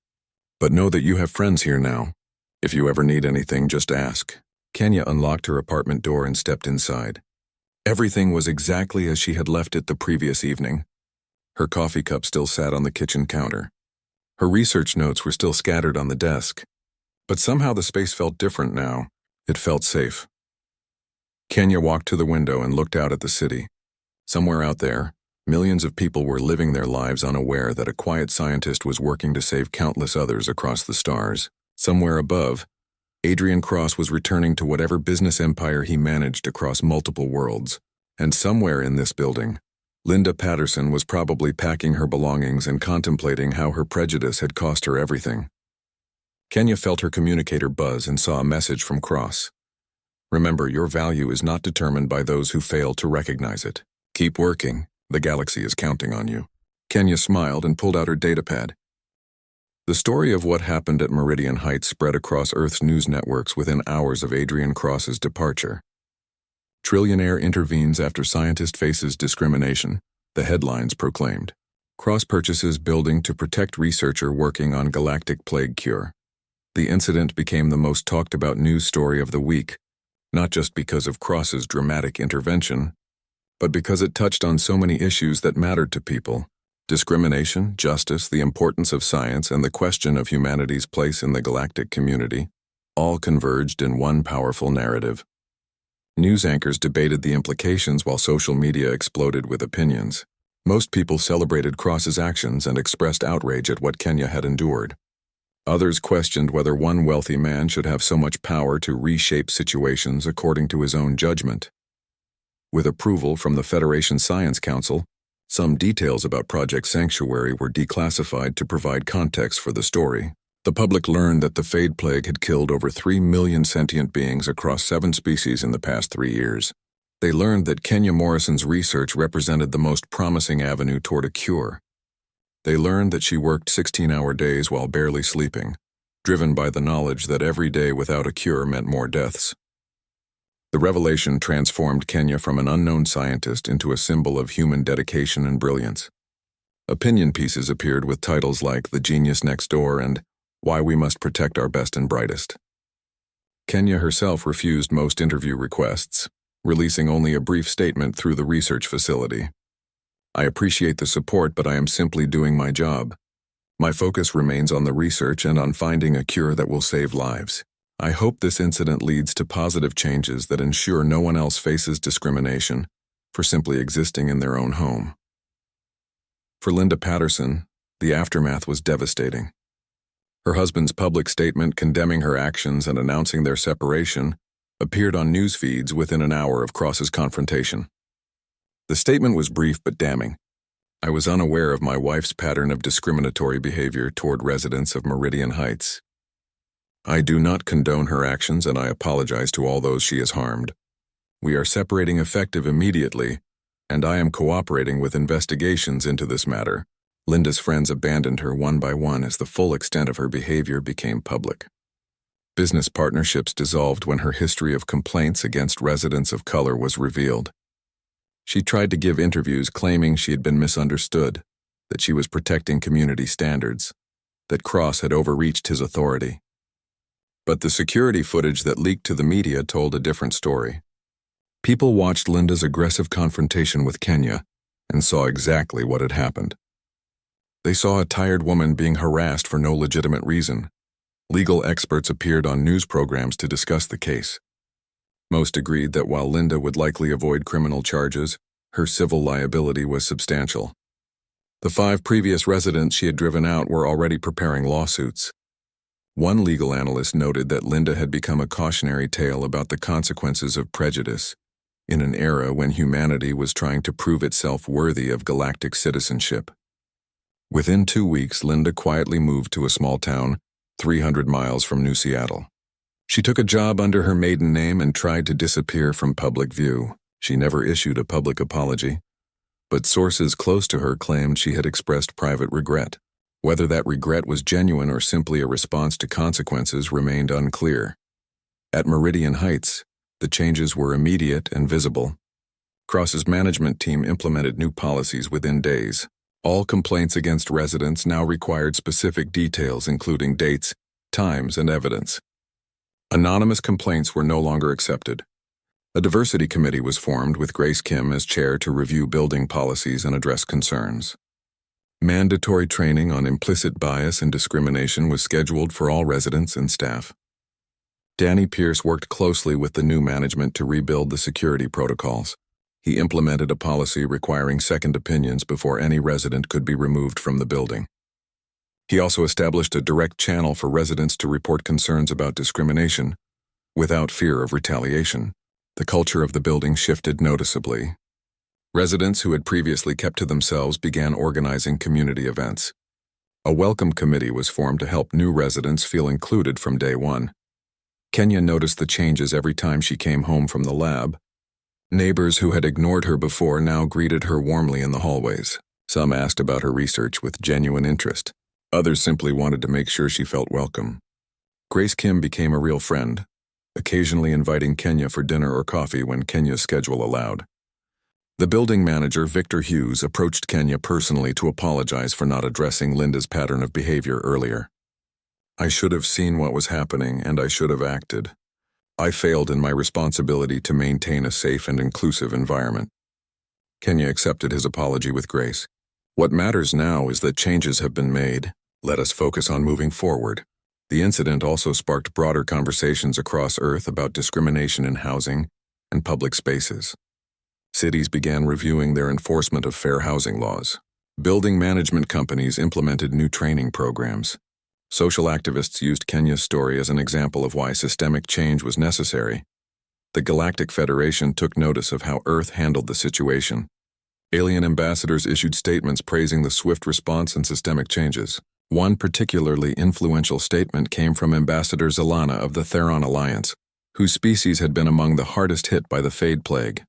But know that you have friends here now. If you ever need anything, just ask." Kenya unlocked her apartment door and stepped inside. Everything was exactly as she had left it the previous evening. Her coffee cup still sat on the kitchen counter. Her research notes were still scattered on the desk. But somehow the space felt different now. It felt safe. Kenya walked to the window and looked out at the city. Somewhere out there, millions of people were living their lives unaware that a quiet scientist was working to save countless others across the stars. Somewhere above, Adrian Cross was returning to whatever business empire he managed across multiple worlds. And somewhere in this building, Linda Patterson was probably packing her belongings and contemplating how her prejudice had cost her everything. Kenya felt her communicator buzz and saw a message from Cross. "Remember, your value is not determined by those who fail to recognize it. Keep working. The galaxy is counting on you." Kenya smiled and pulled out her datapad. The story of what happened at Meridian Heights spread across Earth's news networks within hours of Adrian Cross's departure. "Trillionaire intervenes after scientist faces discrimination," the headlines proclaimed. "Cross purchases building to protect researcher working on galactic plague cure." The incident became the most talked about news story of the week, not just because of Cross's dramatic intervention, but because it touched on so many issues that mattered to people: discrimination, justice, the importance of science, and the question of humanity's place in the galactic community, all converged in one powerful narrative. News anchors debated the implications while social media exploded with opinions. Most people celebrated Cross's actions and expressed outrage at what Kenya had endured. Others questioned whether one wealthy man should have so much power to reshape situations according to his own judgment. With approval from the Federation Science Council, some details about Project Sanctuary were declassified to provide context for the story. The public learned that the Fade Plague had killed over 3 million sentient beings across 7 species in the past 3 years. They learned that Kenya Morrison's research represented the most promising avenue toward a cure. They learned that she worked 16-hour days while barely sleeping, driven by the knowledge that every day without a cure meant more deaths. The revelation transformed Kenya from an unknown scientist into a symbol of human dedication and brilliance. Opinion pieces appeared with titles like "The Genius Next Door" and "Why We Must Protect Our Best and Brightest." Kenya herself refused most interview requests, releasing only a brief statement through the research facility. "I appreciate the support, but I am simply doing my job. My focus remains on the research and on finding a cure that will save lives. I hope this incident leads to positive changes that ensure no one else faces discrimination for simply existing in their own home." For Linda Patterson, the aftermath was devastating. Her husband's public statement condemning her actions and announcing their separation appeared on news feeds within an hour of Cross's confrontation. The statement was brief but damning. "I was unaware of my wife's pattern of discriminatory behavior toward residents of Meridian Heights. I do not condone her actions and I apologize to all those she has harmed. We are separating effective immediately, and I am cooperating with investigations into this matter." Linda's friends abandoned her one by one as the full extent of her behavior became public. Business partnerships dissolved when her history of complaints against residents of color was revealed. She tried to give interviews claiming she had been misunderstood, that she was protecting community standards, that Cross had overreached his authority. But the security footage that leaked to the media told a different story. People watched Linda's aggressive confrontation with Kenya and saw exactly what had happened. They saw a tired woman being harassed for no legitimate reason. Legal experts appeared on news programs to discuss the case. Most agreed that while Linda would likely avoid criminal charges, her civil liability was substantial. The 5 previous residents she had driven out were already preparing lawsuits. One legal analyst noted that Linda had become a cautionary tale about the consequences of prejudice in an era when humanity was trying to prove itself worthy of galactic citizenship. Within 2 weeks, Linda quietly moved to a small town 300 miles from New Seattle. She took a job under her maiden name and tried to disappear from public view. She never issued a public apology, but sources close to her claimed she had expressed private regret. Whether that regret was genuine or simply a response to consequences remained unclear. At Meridian Heights, the changes were immediate and visible. Cross's management team implemented new policies within days. All complaints against residents now required specific details, including dates, times, and evidence. Anonymous complaints were no longer accepted. A diversity committee was formed with Grace Kim as chair to review building policies and address concerns. Mandatory training on implicit bias and discrimination was scheduled for all residents and staff. Danny Pierce worked closely with the new management to rebuild the security protocols. He implemented a policy requiring second opinions before any resident could be removed from the building. He also established a direct channel for residents to report concerns about discrimination, without fear of retaliation. The culture of the building shifted noticeably. Residents who had previously kept to themselves began organizing community events. A welcome committee was formed to help new residents feel included from day one. Kenya noticed the changes every time she came home from the lab. Neighbors who had ignored her before now greeted her warmly in the hallways. Some asked about her research with genuine interest. Others simply wanted to make sure she felt welcome. Grace Kim became a real friend, occasionally inviting Kenya for dinner or coffee when Kenya's schedule allowed. The building manager, Victor Hughes, approached Kenya personally to apologize for not addressing Linda's pattern of behavior earlier. "I should have seen what was happening, and I should have acted. I failed in my responsibility to maintain a safe and inclusive environment." Kenya accepted his apology with grace. "What matters now is that changes have been made. Let us focus on moving forward." The incident also sparked broader conversations across Earth about discrimination in housing and public spaces. Cities began reviewing their enforcement of fair housing laws. Building management companies implemented new training programs. Social activists used Kenya's story as an example of why systemic change was necessary. The Galactic Federation took notice of how Earth handled the situation. Alien ambassadors issued statements praising the swift response and systemic changes. One particularly influential statement came from Ambassador Zelana of the Theron Alliance, whose species had been among the hardest hit by the Fade Plague.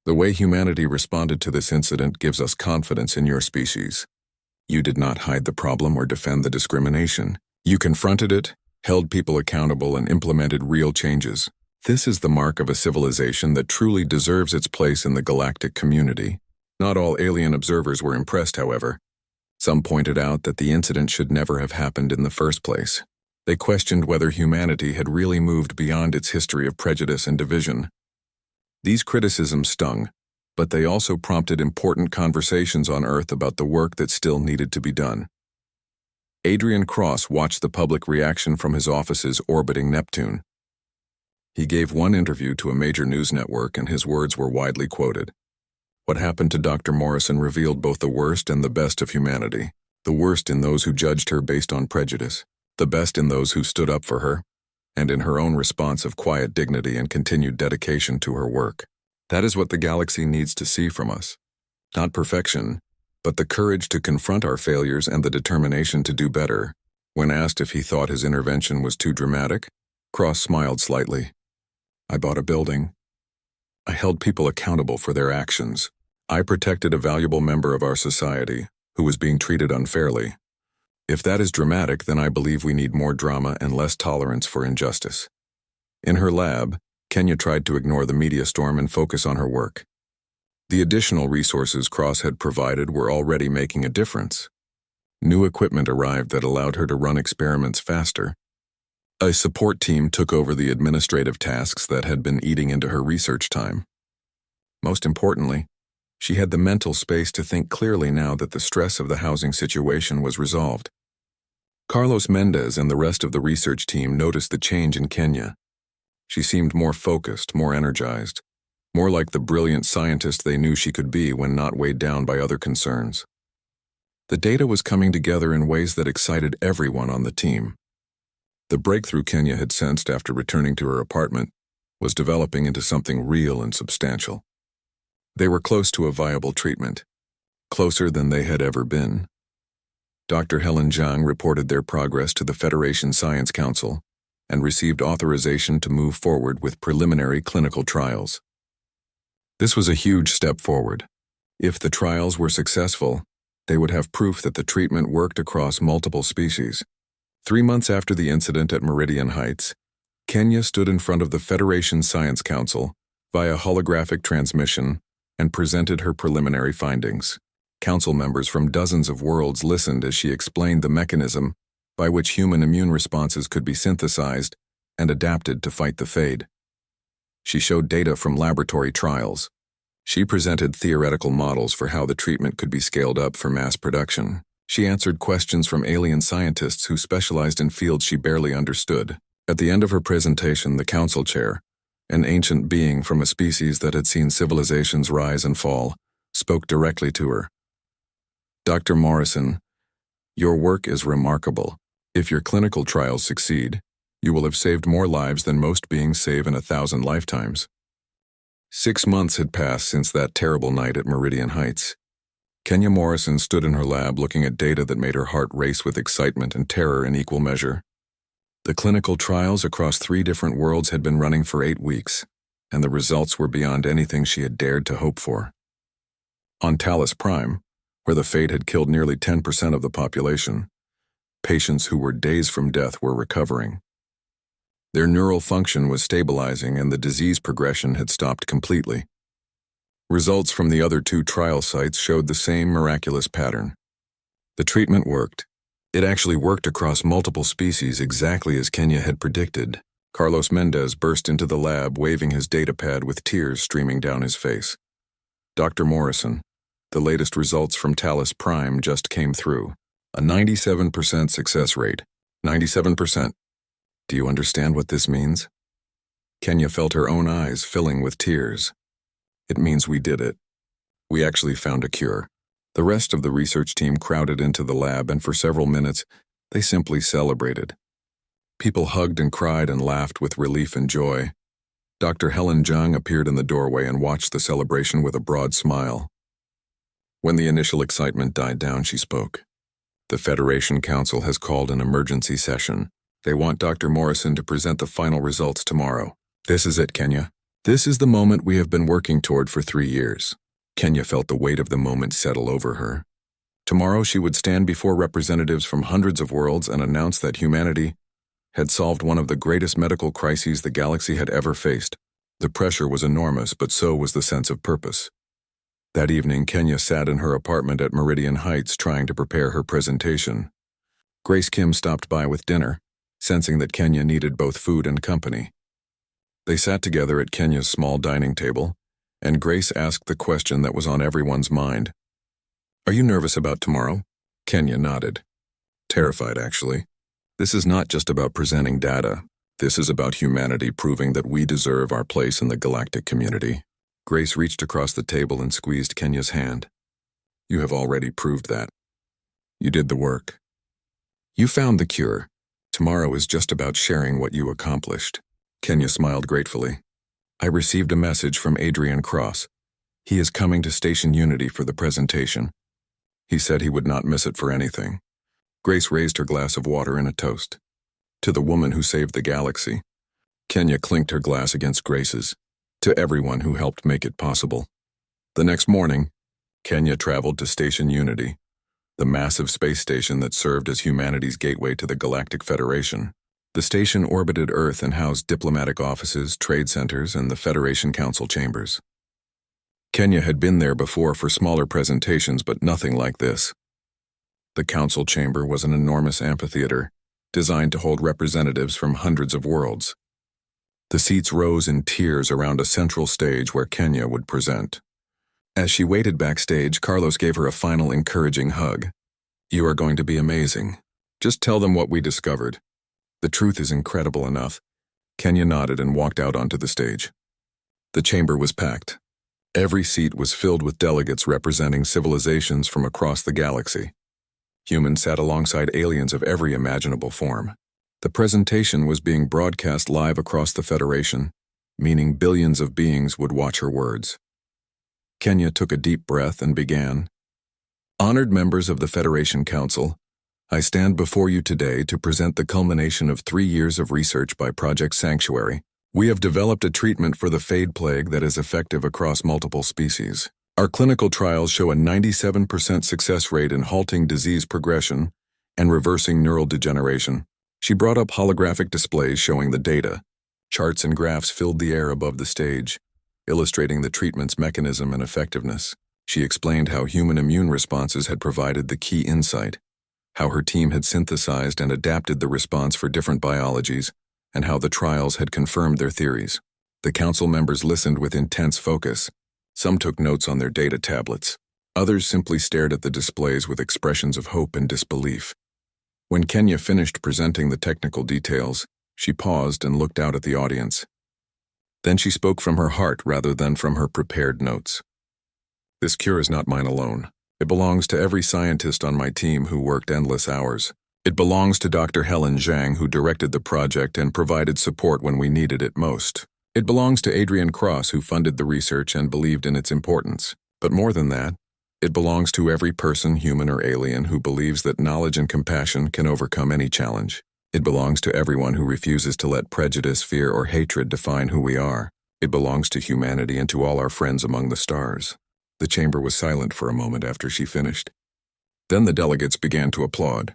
"The way humanity responded to this incident gives us confidence in your species. You did not hide the problem or defend the discrimination. You confronted it, held people accountable, and implemented real changes. This is the mark of a civilization that truly deserves its place in the galactic community." Not all alien observers were impressed, however. Some pointed out that the incident should never have happened in the first place. They questioned whether humanity had really moved beyond its history of prejudice and division. These criticisms stung, but they also prompted important conversations on Earth about the work that still needed to be done. Adrian Cross watched the public reaction from his offices orbiting Neptune. He gave one interview to a major news network, and his words were widely quoted. "What happened to Dr. Morrison revealed both the worst and the best of humanity. The worst in those who judged her based on prejudice, the best in those who stood up for her, and in her own response of quiet dignity and continued dedication to her work. That is what the galaxy needs to see from us. Not perfection, but the courage to confront our failures and the determination to do better. When asked if he thought his intervention was too dramatic, Cross smiled slightly. I bought a building. I held people accountable for their actions. I protected a valuable member of our society who was being treated unfairly. If that is dramatic, then I believe we need more drama and less tolerance for injustice. In her lab, Kenya tried to ignore the media storm and focus on her work. The additional resources Cross had provided were already making a difference. New equipment arrived that allowed her to run experiments faster. A support team took over the administrative tasks that had been eating into her research time. Most importantly, she had the mental space to think clearly now that the stress of the housing situation was resolved. Carlos Mendez and the rest of the research team noticed the change in Kenya. She seemed more focused, more energized, more like the brilliant scientist they knew she could be when not weighed down by other concerns. The data was coming together in ways that excited everyone on the team. The breakthrough Kenya had sensed after returning to her apartment was developing into something real and substantial. They were close to a viable treatment, closer than they had ever been. Dr. Helen Zhang reported their progress to the Federation Science Council and received authorization to move forward with preliminary clinical trials. This was a huge step forward. If the trials were successful, they would have proof that the treatment worked across multiple species. 3 months after the incident at Meridian Heights, Kenya stood in front of the Federation Science Council via holographic transmission and presented her preliminary findings. Council members from dozens of worlds listened as she explained the mechanism by which human immune responses could be synthesized and adapted to fight the fade. She showed data from laboratory trials. She presented theoretical models for how the treatment could be scaled up for mass production. She answered questions from alien scientists who specialized in fields she barely understood. At the end of her presentation, the council chair, an ancient being from a species that had seen civilizations rise and fall, spoke directly to her. Dr. Morrison, your work is remarkable. If your clinical trials succeed, you will have saved more lives than most beings save in 1,000 lifetimes. 6 months had passed since that terrible night at Meridian Heights. Kenya Morrison stood in her lab looking at data that made her heart race with excitement and terror in equal measure. The clinical trials across 3 different worlds had been running for 8 weeks, and the results were beyond anything she had dared to hope for. On Talos Prime, where the fate had killed nearly 10% of the population, patients who were days from death were recovering. Their neural function was stabilizing and the disease progression had stopped completely. Results from the other 2 trial sites showed the same miraculous pattern. The treatment worked. It actually worked across multiple species exactly as Kenya had predicted. Carlos Mendez burst into the lab waving his datapad with tears streaming down his face. Dr. Morrison, the latest results from Talos Prime just came through. A 97% success rate. 97%. Do you understand what this means? Kenya felt her own eyes filling with tears. It means we did it. We actually found a cure. The rest of the research team crowded into the lab, and for several minutes, they simply celebrated. People hugged and cried and laughed with relief and joy. Dr. Helen Zhang appeared in the doorway and watched the celebration with a broad smile. When the initial excitement died down, she spoke. The Federation Council has called an emergency session. They want Dr. Morrison to present the final results tomorrow. This is it, Kenya. This is the moment we have been working toward for 3 years. Kenya felt the weight of the moment settle over her. Tomorrow she would stand before representatives from hundreds of worlds and announce that humanity had solved one of the greatest medical crises the galaxy had ever faced. The pressure was enormous, but so was the sense of purpose. That evening, Kenya sat in her apartment at Meridian Heights trying to prepare her presentation. Grace Kim stopped by with dinner, sensing that Kenya needed both food and company. They sat together at Kenya's small dining table, and Grace asked the question that was on everyone's mind. Are you nervous about tomorrow? Kenya nodded. Terrified, actually. This is not just about presenting data. This is about humanity proving that we deserve our place in the galactic community. Grace reached across the table and squeezed Kenya's hand. You have already proved that. You did the work. You found the cure. Tomorrow is just about sharing what you accomplished. Kenya smiled gratefully. I received a message from Adrian Cross. He is coming to Station Unity for the presentation. He said he would not miss it for anything. Grace raised her glass of water in a toast. To the woman who saved the galaxy. Kenya clinked her glass against Grace's. To everyone who helped make it possible. The next morning, Kenya traveled to Station Unity, the massive space station that served as humanity's gateway to the Galactic Federation. The station orbited Earth and housed diplomatic offices, trade centers, and the Federation Council chambers. Kenya had been there before for smaller presentations, but nothing like this. The council chamber was an enormous amphitheater, designed to hold representatives from hundreds of worlds. The seats rose in tiers around a central stage where Kenya would present. As she waited backstage, Carlos gave her a final encouraging hug. You are going to be amazing. Just tell them what we discovered. The truth is incredible enough. Kenya nodded and walked out onto the stage. The chamber was packed. Every seat was filled with delegates representing civilizations from across the galaxy. Humans sat alongside aliens of every imaginable form. The presentation was being broadcast live across the Federation, meaning billions of beings would watch her words. Kenya took a deep breath and began. Honored members of the Federation Council, I stand before you today to present the culmination of 3 years of research by Project Sanctuary. We have developed a treatment for the Fade Plague that is effective across multiple species. Our clinical trials show a 97% success rate in halting disease progression and reversing neural degeneration. She brought up holographic displays showing the data. Charts and graphs filled the air above the stage, illustrating the treatment's mechanism and effectiveness. She explained how human immune responses had provided the key insight, how her team had synthesized and adapted the response for different biologies, and how the trials had confirmed their theories. The council members listened with intense focus. Some took notes on their data tablets. Others simply stared at the displays with expressions of hope and disbelief. When Kenya finished presenting the technical details, she paused and looked out at the audience. Then she spoke from her heart rather than from her prepared notes. This cure is not mine alone. It belongs to every scientist on my team who worked endless hours. It belongs to Dr. Helen Zhang, who directed the project and provided support when we needed it most. It belongs to Adrian Cross, who funded the research and believed in its importance. But more than that, it belongs to every person, human or alien, who believes that knowledge and compassion can overcome any challenge. It belongs to everyone who refuses to let prejudice, fear, or hatred define who we are. It belongs to humanity and to all our friends among the stars. The chamber was silent for a moment after she finished. Then the delegates began to applaud.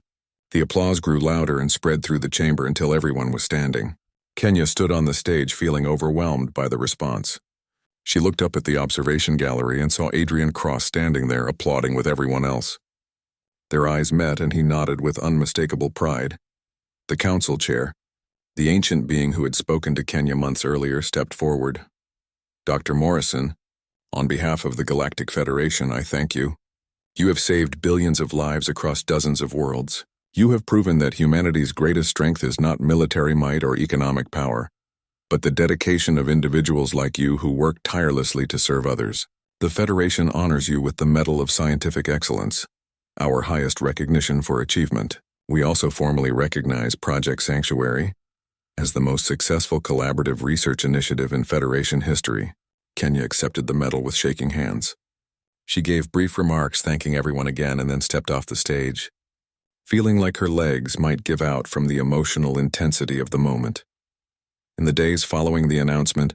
The applause grew louder and spread through the chamber until everyone was standing. Kenya stood on the stage feeling overwhelmed by the response. She looked up at the observation gallery and saw Adrian Cross standing there applauding with everyone else. Their eyes met and he nodded with unmistakable pride. The council chair, the ancient being who had spoken to Kenya months earlier, stepped forward. Dr. Morrison, on behalf of the Galactic Federation, I thank you. You have saved billions of lives across dozens of worlds. You have proven that humanity's greatest strength is not military might or economic power, but the dedication of individuals like you who work tirelessly to serve others. The Federation honors you with the Medal of Scientific Excellence, our highest recognition for achievement. We also formally recognize Project Sanctuary as the most successful collaborative research initiative in Federation history. Kenya accepted the medal with shaking hands. She gave brief remarks thanking everyone again and then stepped off the stage, feeling like her legs might give out from the emotional intensity of the moment. In the days following the announcement,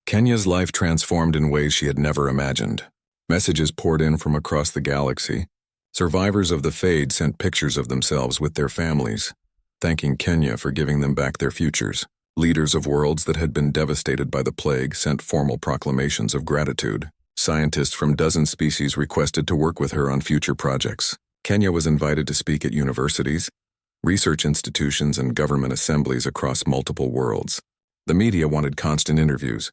Kenya's life transformed in ways she had never imagined. Messages poured in from across the galaxy. Survivors of the Fade sent pictures of themselves with their families, thanking Kenya for giving them back their futures. Leaders of worlds that had been devastated by the plague sent formal proclamations of gratitude. Scientists from dozen species requested to work with her on future projects. Kenya was invited to speak at universities, research institutions, and government assemblies across multiple worlds. The media wanted constant interviews.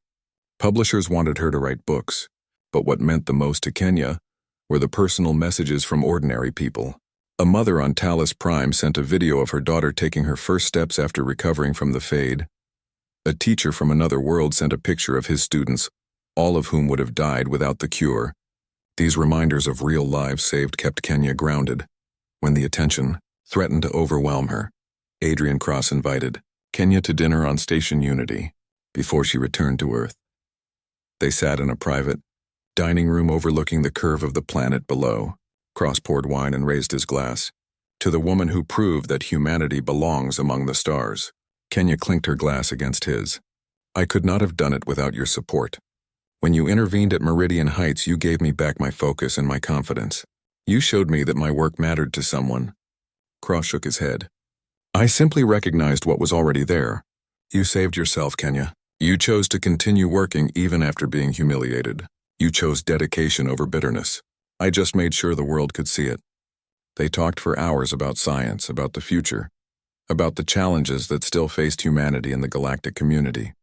Publishers wanted her to write books. But what meant the most to Kenya were the personal messages from ordinary people. A mother on Talos Prime sent a video of her daughter taking her first steps after recovering from the Fade. A teacher from another world sent a picture of his students, all of whom would have died without the cure. These reminders of real lives saved kept Kenya grounded. When the attention threatened to overwhelm her, Adrian Cross invited Kenya to dinner on Station Unity before she returned to Earth. They sat in a private dining room overlooking the curve of the planet below. Cross poured wine and raised his glass. To the woman who proved that humanity belongs among the stars. Kenya clinked her glass against his. I could not have done it without your support. When you intervened at Meridian Heights, you gave me back my focus and my confidence. You showed me that my work mattered to someone. Cross shook his head. I simply recognized what was already there. You saved yourself, Kenya. You chose to continue working even after being humiliated. You chose dedication over bitterness. I just made sure the world could see it. They talked for hours about science, about the future, about the challenges that still faced humanity and the galactic community.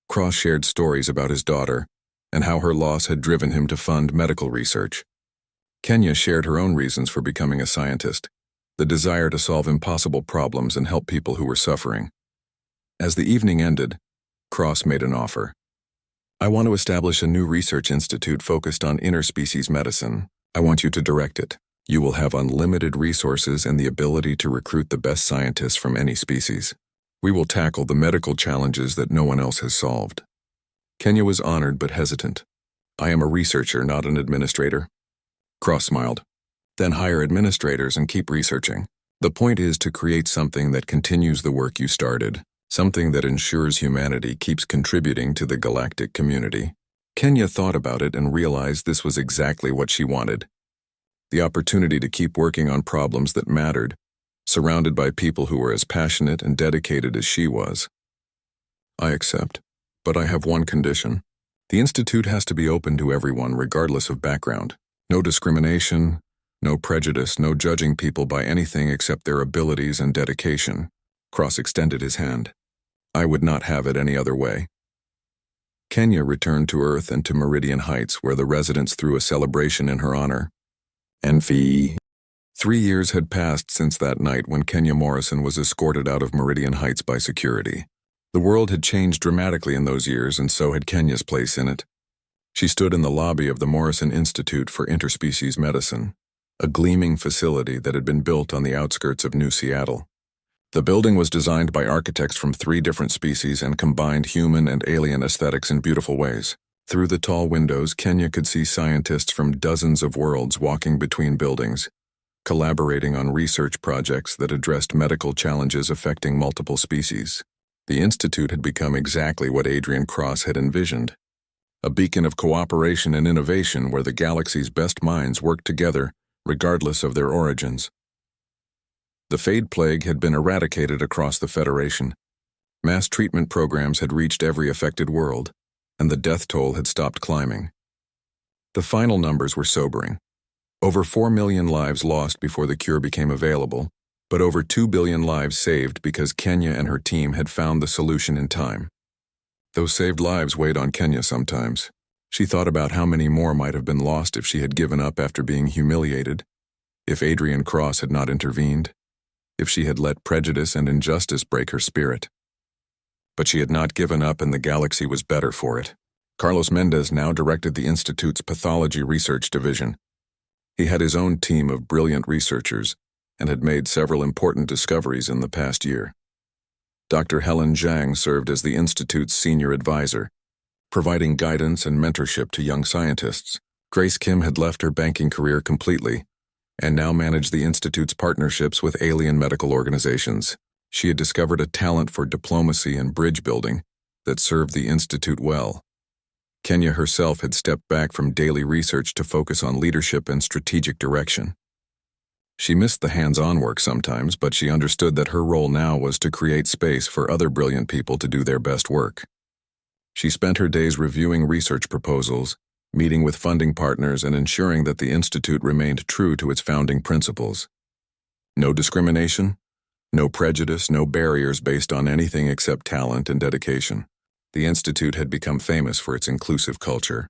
Cross shared stories about his daughter and how her loss had driven him to fund medical research. Kenya shared her own reasons for becoming a scientist, the desire to solve impossible problems and help people who were suffering. As the evening ended, Cross made an offer. I want to establish a new research institute focused on interspecies medicine. I want you to direct it. You will have unlimited resources and the ability to recruit the best scientists from any species. We will tackle the medical challenges that no one else has solved. Kenya was honored but hesitant. I am a researcher, not an administrator. Cross smiled. Then hire administrators and keep researching. The point is to create something that continues the work you started, something that ensures humanity keeps contributing to the galactic community. Kenya thought about it and realized this was exactly what she wanted. The opportunity to keep working on problems that mattered, surrounded by people who were as passionate and dedicated as she was. I accept, but I have one condition. The institute has to be open to everyone regardless of background. No discrimination, no prejudice, no judging people by anything except their abilities and dedication. Cross extended his hand. I would not have it any other way. Kenya returned to Earth and to Meridian Heights, where the residents threw a celebration in her honor. Envy. 3 years had passed since that night when Kenya Morrison was escorted out of Meridian Heights by security. The world had changed dramatically in those years, and so had Kenya's place in it. She stood in the lobby of the Morrison Institute for Interspecies Medicine, a gleaming facility that had been built on the outskirts of New Seattle. The building was designed by architects from 3 different species and combined human and alien aesthetics in beautiful ways. Through the tall windows, Kenya could see scientists from dozens of worlds walking between buildings, collaborating on research projects that addressed medical challenges affecting multiple species. The institute had become exactly what Adrian Cross had envisioned, a beacon of cooperation and innovation where the galaxy's best minds worked together, regardless of their origins. The Fade Plague had been eradicated across the Federation. Mass treatment programs had reached every affected world, and the death toll had stopped climbing. The final numbers were sobering. Over 4 million lives lost before the cure became available, but over 2 billion lives saved because Kenya and her team had found the solution in time. Those saved lives weighed on Kenya sometimes. She thought about how many more might have been lost if she had given up after being humiliated, if Adrian Cross had not intervened, if she had let prejudice and injustice break her spirit. But she had not given up, and the galaxy was better for it. Carlos Mendez now directed the Institute's Pathology Research Division. He had his own team of brilliant researchers and had made several important discoveries in the past year. Dr. Helen Zhang served as the Institute's senior advisor, providing guidance and mentorship to young scientists. Grace Kim had left her banking career completely and now managed the Institute's partnerships with alien medical organizations. She had discovered a talent for diplomacy and bridge building that served the Institute well. Kenya herself had stepped back from daily research to focus on leadership and strategic direction. She missed the hands-on work sometimes, but she understood that her role now was to create space for other brilliant people to do their best work. She spent her days reviewing research proposals, meeting with funding partners, and ensuring that the Institute remained true to its founding principles. No discrimination, no prejudice, no barriers based on anything except talent and dedication. The Institute had become famous for its inclusive culture.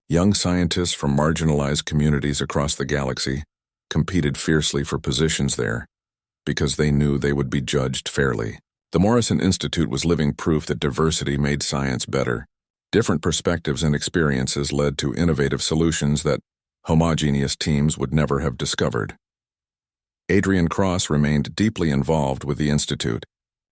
Young scientists from marginalized communities across the galaxy competed fiercely for positions there because they knew they would be judged fairly. The Morrison Institute was living proof that diversity made science better. Different perspectives and experiences led to innovative solutions that homogeneous teams would never have discovered. Adrian Cross remained deeply involved with the Institute,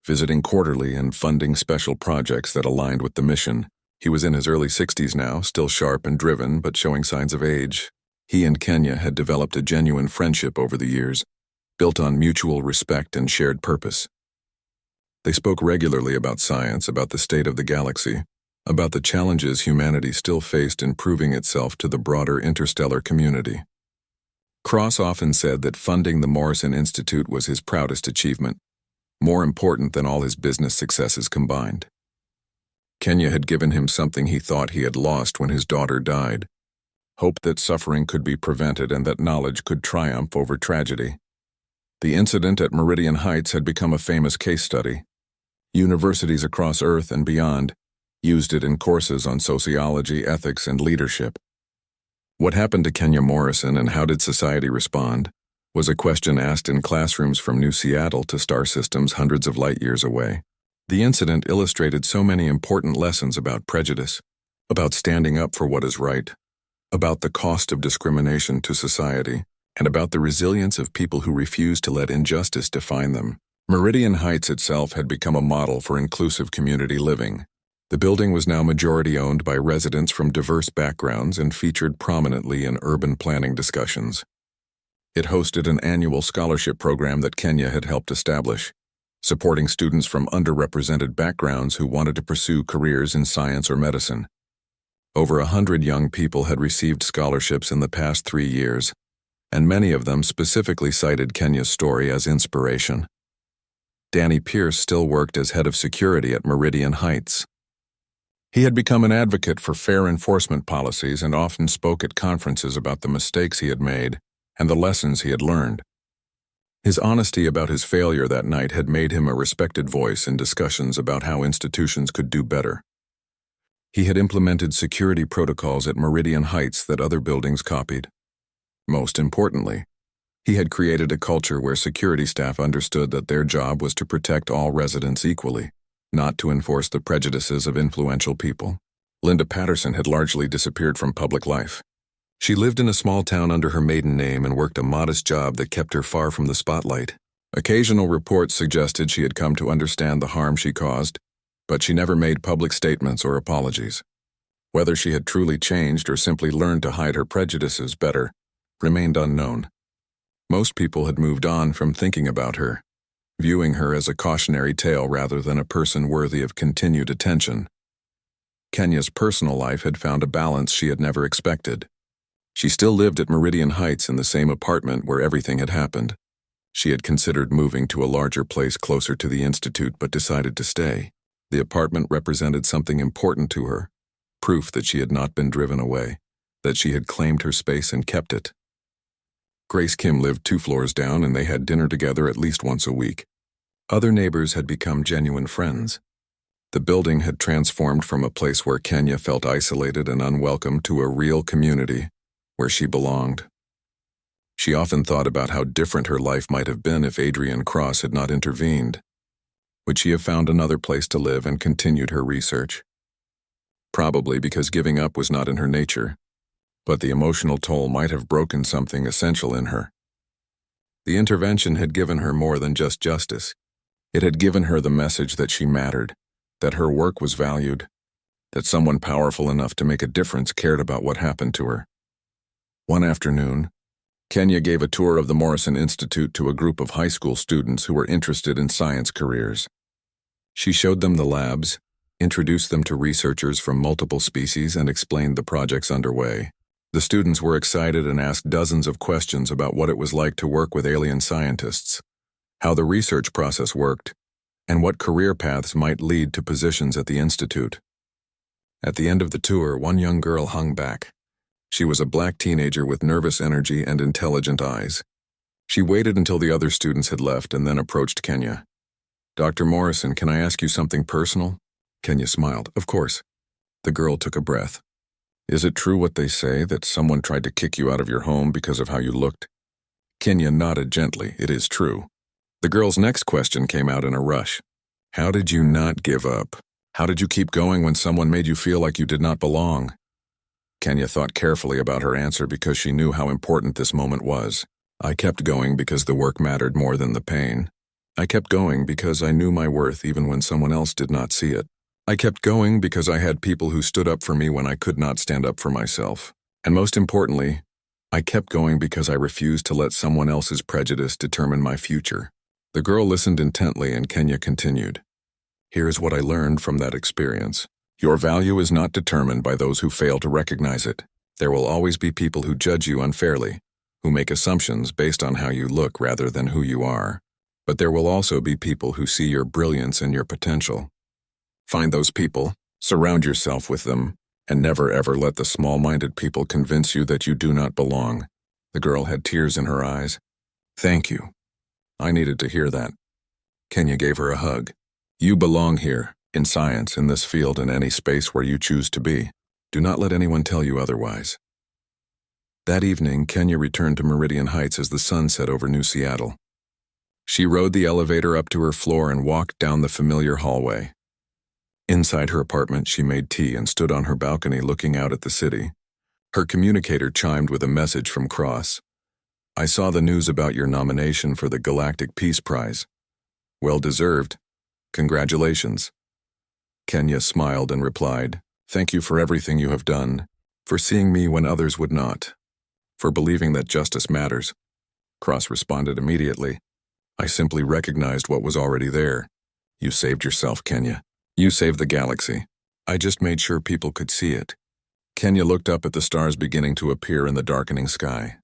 visiting quarterly and funding special projects that aligned with the mission. He was in his early 60s now, still sharp and driven, but showing signs of age. He and Kenya had developed a genuine friendship over the years, built on mutual respect and shared purpose. They spoke regularly about science, about the state of the galaxy, about the challenges humanity still faced in proving itself to the broader interstellar community. Cross often said that funding the Morrison Institute was his proudest achievement, more important than all his business successes combined. Kenya had given him something he thought he had lost when his daughter died: hope that suffering could be prevented and that knowledge could triumph over tragedy. The incident at Meridian Heights had become a famous case study. Universities across Earth and beyond used it in courses on sociology, ethics, and leadership. What happened to Kenya Morrison and how did society respond was a question asked in classrooms from New Seattle to star systems hundreds of light years away. The incident illustrated so many important lessons about prejudice, about standing up for what is right, about the cost of discrimination to society, and about the resilience of people who refuse to let injustice define them. Meridian Heights itself had become a model for inclusive community living. The building was now majority-owned by residents from diverse backgrounds and featured prominently in urban planning discussions. It hosted an annual scholarship program that Kenya had helped establish, supporting students from underrepresented backgrounds who wanted to pursue careers in science or medicine. Over 100 young people had received scholarships in the past 3 years, and many of them specifically cited Kenya's story as inspiration. Danny Pierce still worked as head of security at Meridian Heights. He had become an advocate for fair enforcement policies and often spoke at conferences about the mistakes he had made and the lessons he had learned. His honesty about his failure that night had made him a respected voice in discussions about how institutions could do better. He had implemented security protocols at Meridian Heights that other buildings copied. Most importantly, he had created a culture where security staff understood that their job was to protect all residents equally, not to enforce the prejudices of influential people. Linda Patterson had largely disappeared from public life. She lived in a small town under her maiden name and worked a modest job that kept her far from the spotlight. Occasional reports suggested she had come to understand the harm she caused, but she never made public statements or apologies. Whether she had truly changed or simply learned to hide her prejudices better remained unknown. Most people had moved on from thinking about her, viewing her as a cautionary tale rather than a person worthy of continued attention. Kenya's personal life had found a balance she had never expected. She still lived at Meridian Heights in the same apartment where everything had happened. She had considered moving to a larger place closer to the Institute but decided to stay. The apartment represented something important to her, proof that she had not been driven away, that she had claimed her space and kept it. Grace Kim lived 2 floors down and they had dinner together at least once a week. Other neighbors had become genuine friends. The building had transformed from a place where Kenya felt isolated and unwelcome to a real community where she belonged. She often thought about how different her life might have been if Adrian Cross had not intervened. Would she have found another place to live and continued her research? Probably, because giving up was not in her nature, but the emotional toll might have broken something essential in her. The intervention had given her more than just justice. It had given her the message that she mattered, that her work was valued, that someone powerful enough to make a difference cared about what happened to her. One afternoon, Kenya gave a tour of the Morrison Institute to a group of high school students who were interested in science careers. She showed them the labs, introduced them to researchers from multiple species, and explained the projects underway. The students were excited and asked dozens of questions about what it was like to work with alien scientists, how the research process worked, and what career paths might lead to positions at the Institute. At the end of the tour, one young girl hung back. She was a black teenager with nervous energy and intelligent eyes. She waited until the other students had left and then approached Kenya. "Dr. Morrison, can I ask you something personal?" Kenya smiled. "Of course." The girl took a breath. "Is it true what they say, that someone tried to kick you out of your home because of how you looked?" Kenya nodded gently. "It is true." The girl's next question came out in a rush. "How did you not give up? How did you keep going when someone made you feel like you did not belong?" Kenya thought carefully about her answer because she knew how important this moment was. I kept going because the work mattered more than the pain. I kept going because I knew my worth even when someone else did not see it. I kept going because I had people who stood up for me when I could not stand up for myself. And most importantly, I kept going because I refused to let someone else's prejudice determine my future. The girl listened intently and Kenya continued. Here's what I learned from that experience. Your value is not determined by those who fail to recognize it. There will always be people who judge you unfairly, who make assumptions based on how you look rather than who you are. But there will also be people who see your brilliance and your potential. Find those people, surround yourself with them, and never ever let the small-minded people convince you that you do not belong. The girl had tears in her eyes. Thank you. I needed to hear that. Kenya gave her a hug. You belong here, in science, in this field, in any space where you choose to be. Do not let anyone tell you otherwise. That evening, Kenya returned to Meridian Heights as the sun set over New Seattle. She rode the elevator up to her floor and walked down the familiar hallway. Inside her apartment, she made tea and stood on her balcony looking out at the city. Her communicator chimed with a message from Cross. I saw the news about your nomination for the Galactic Peace Prize. Well deserved. Congratulations. Kenya smiled and replied, Thank you for everything you have done, for seeing me when others would not, for believing that justice matters. Cross responded immediately. I simply recognized what was already there. You saved yourself, Kenya. You saved the galaxy. I just made sure people could see it. Kenya looked up at the stars beginning to appear in the darkening sky.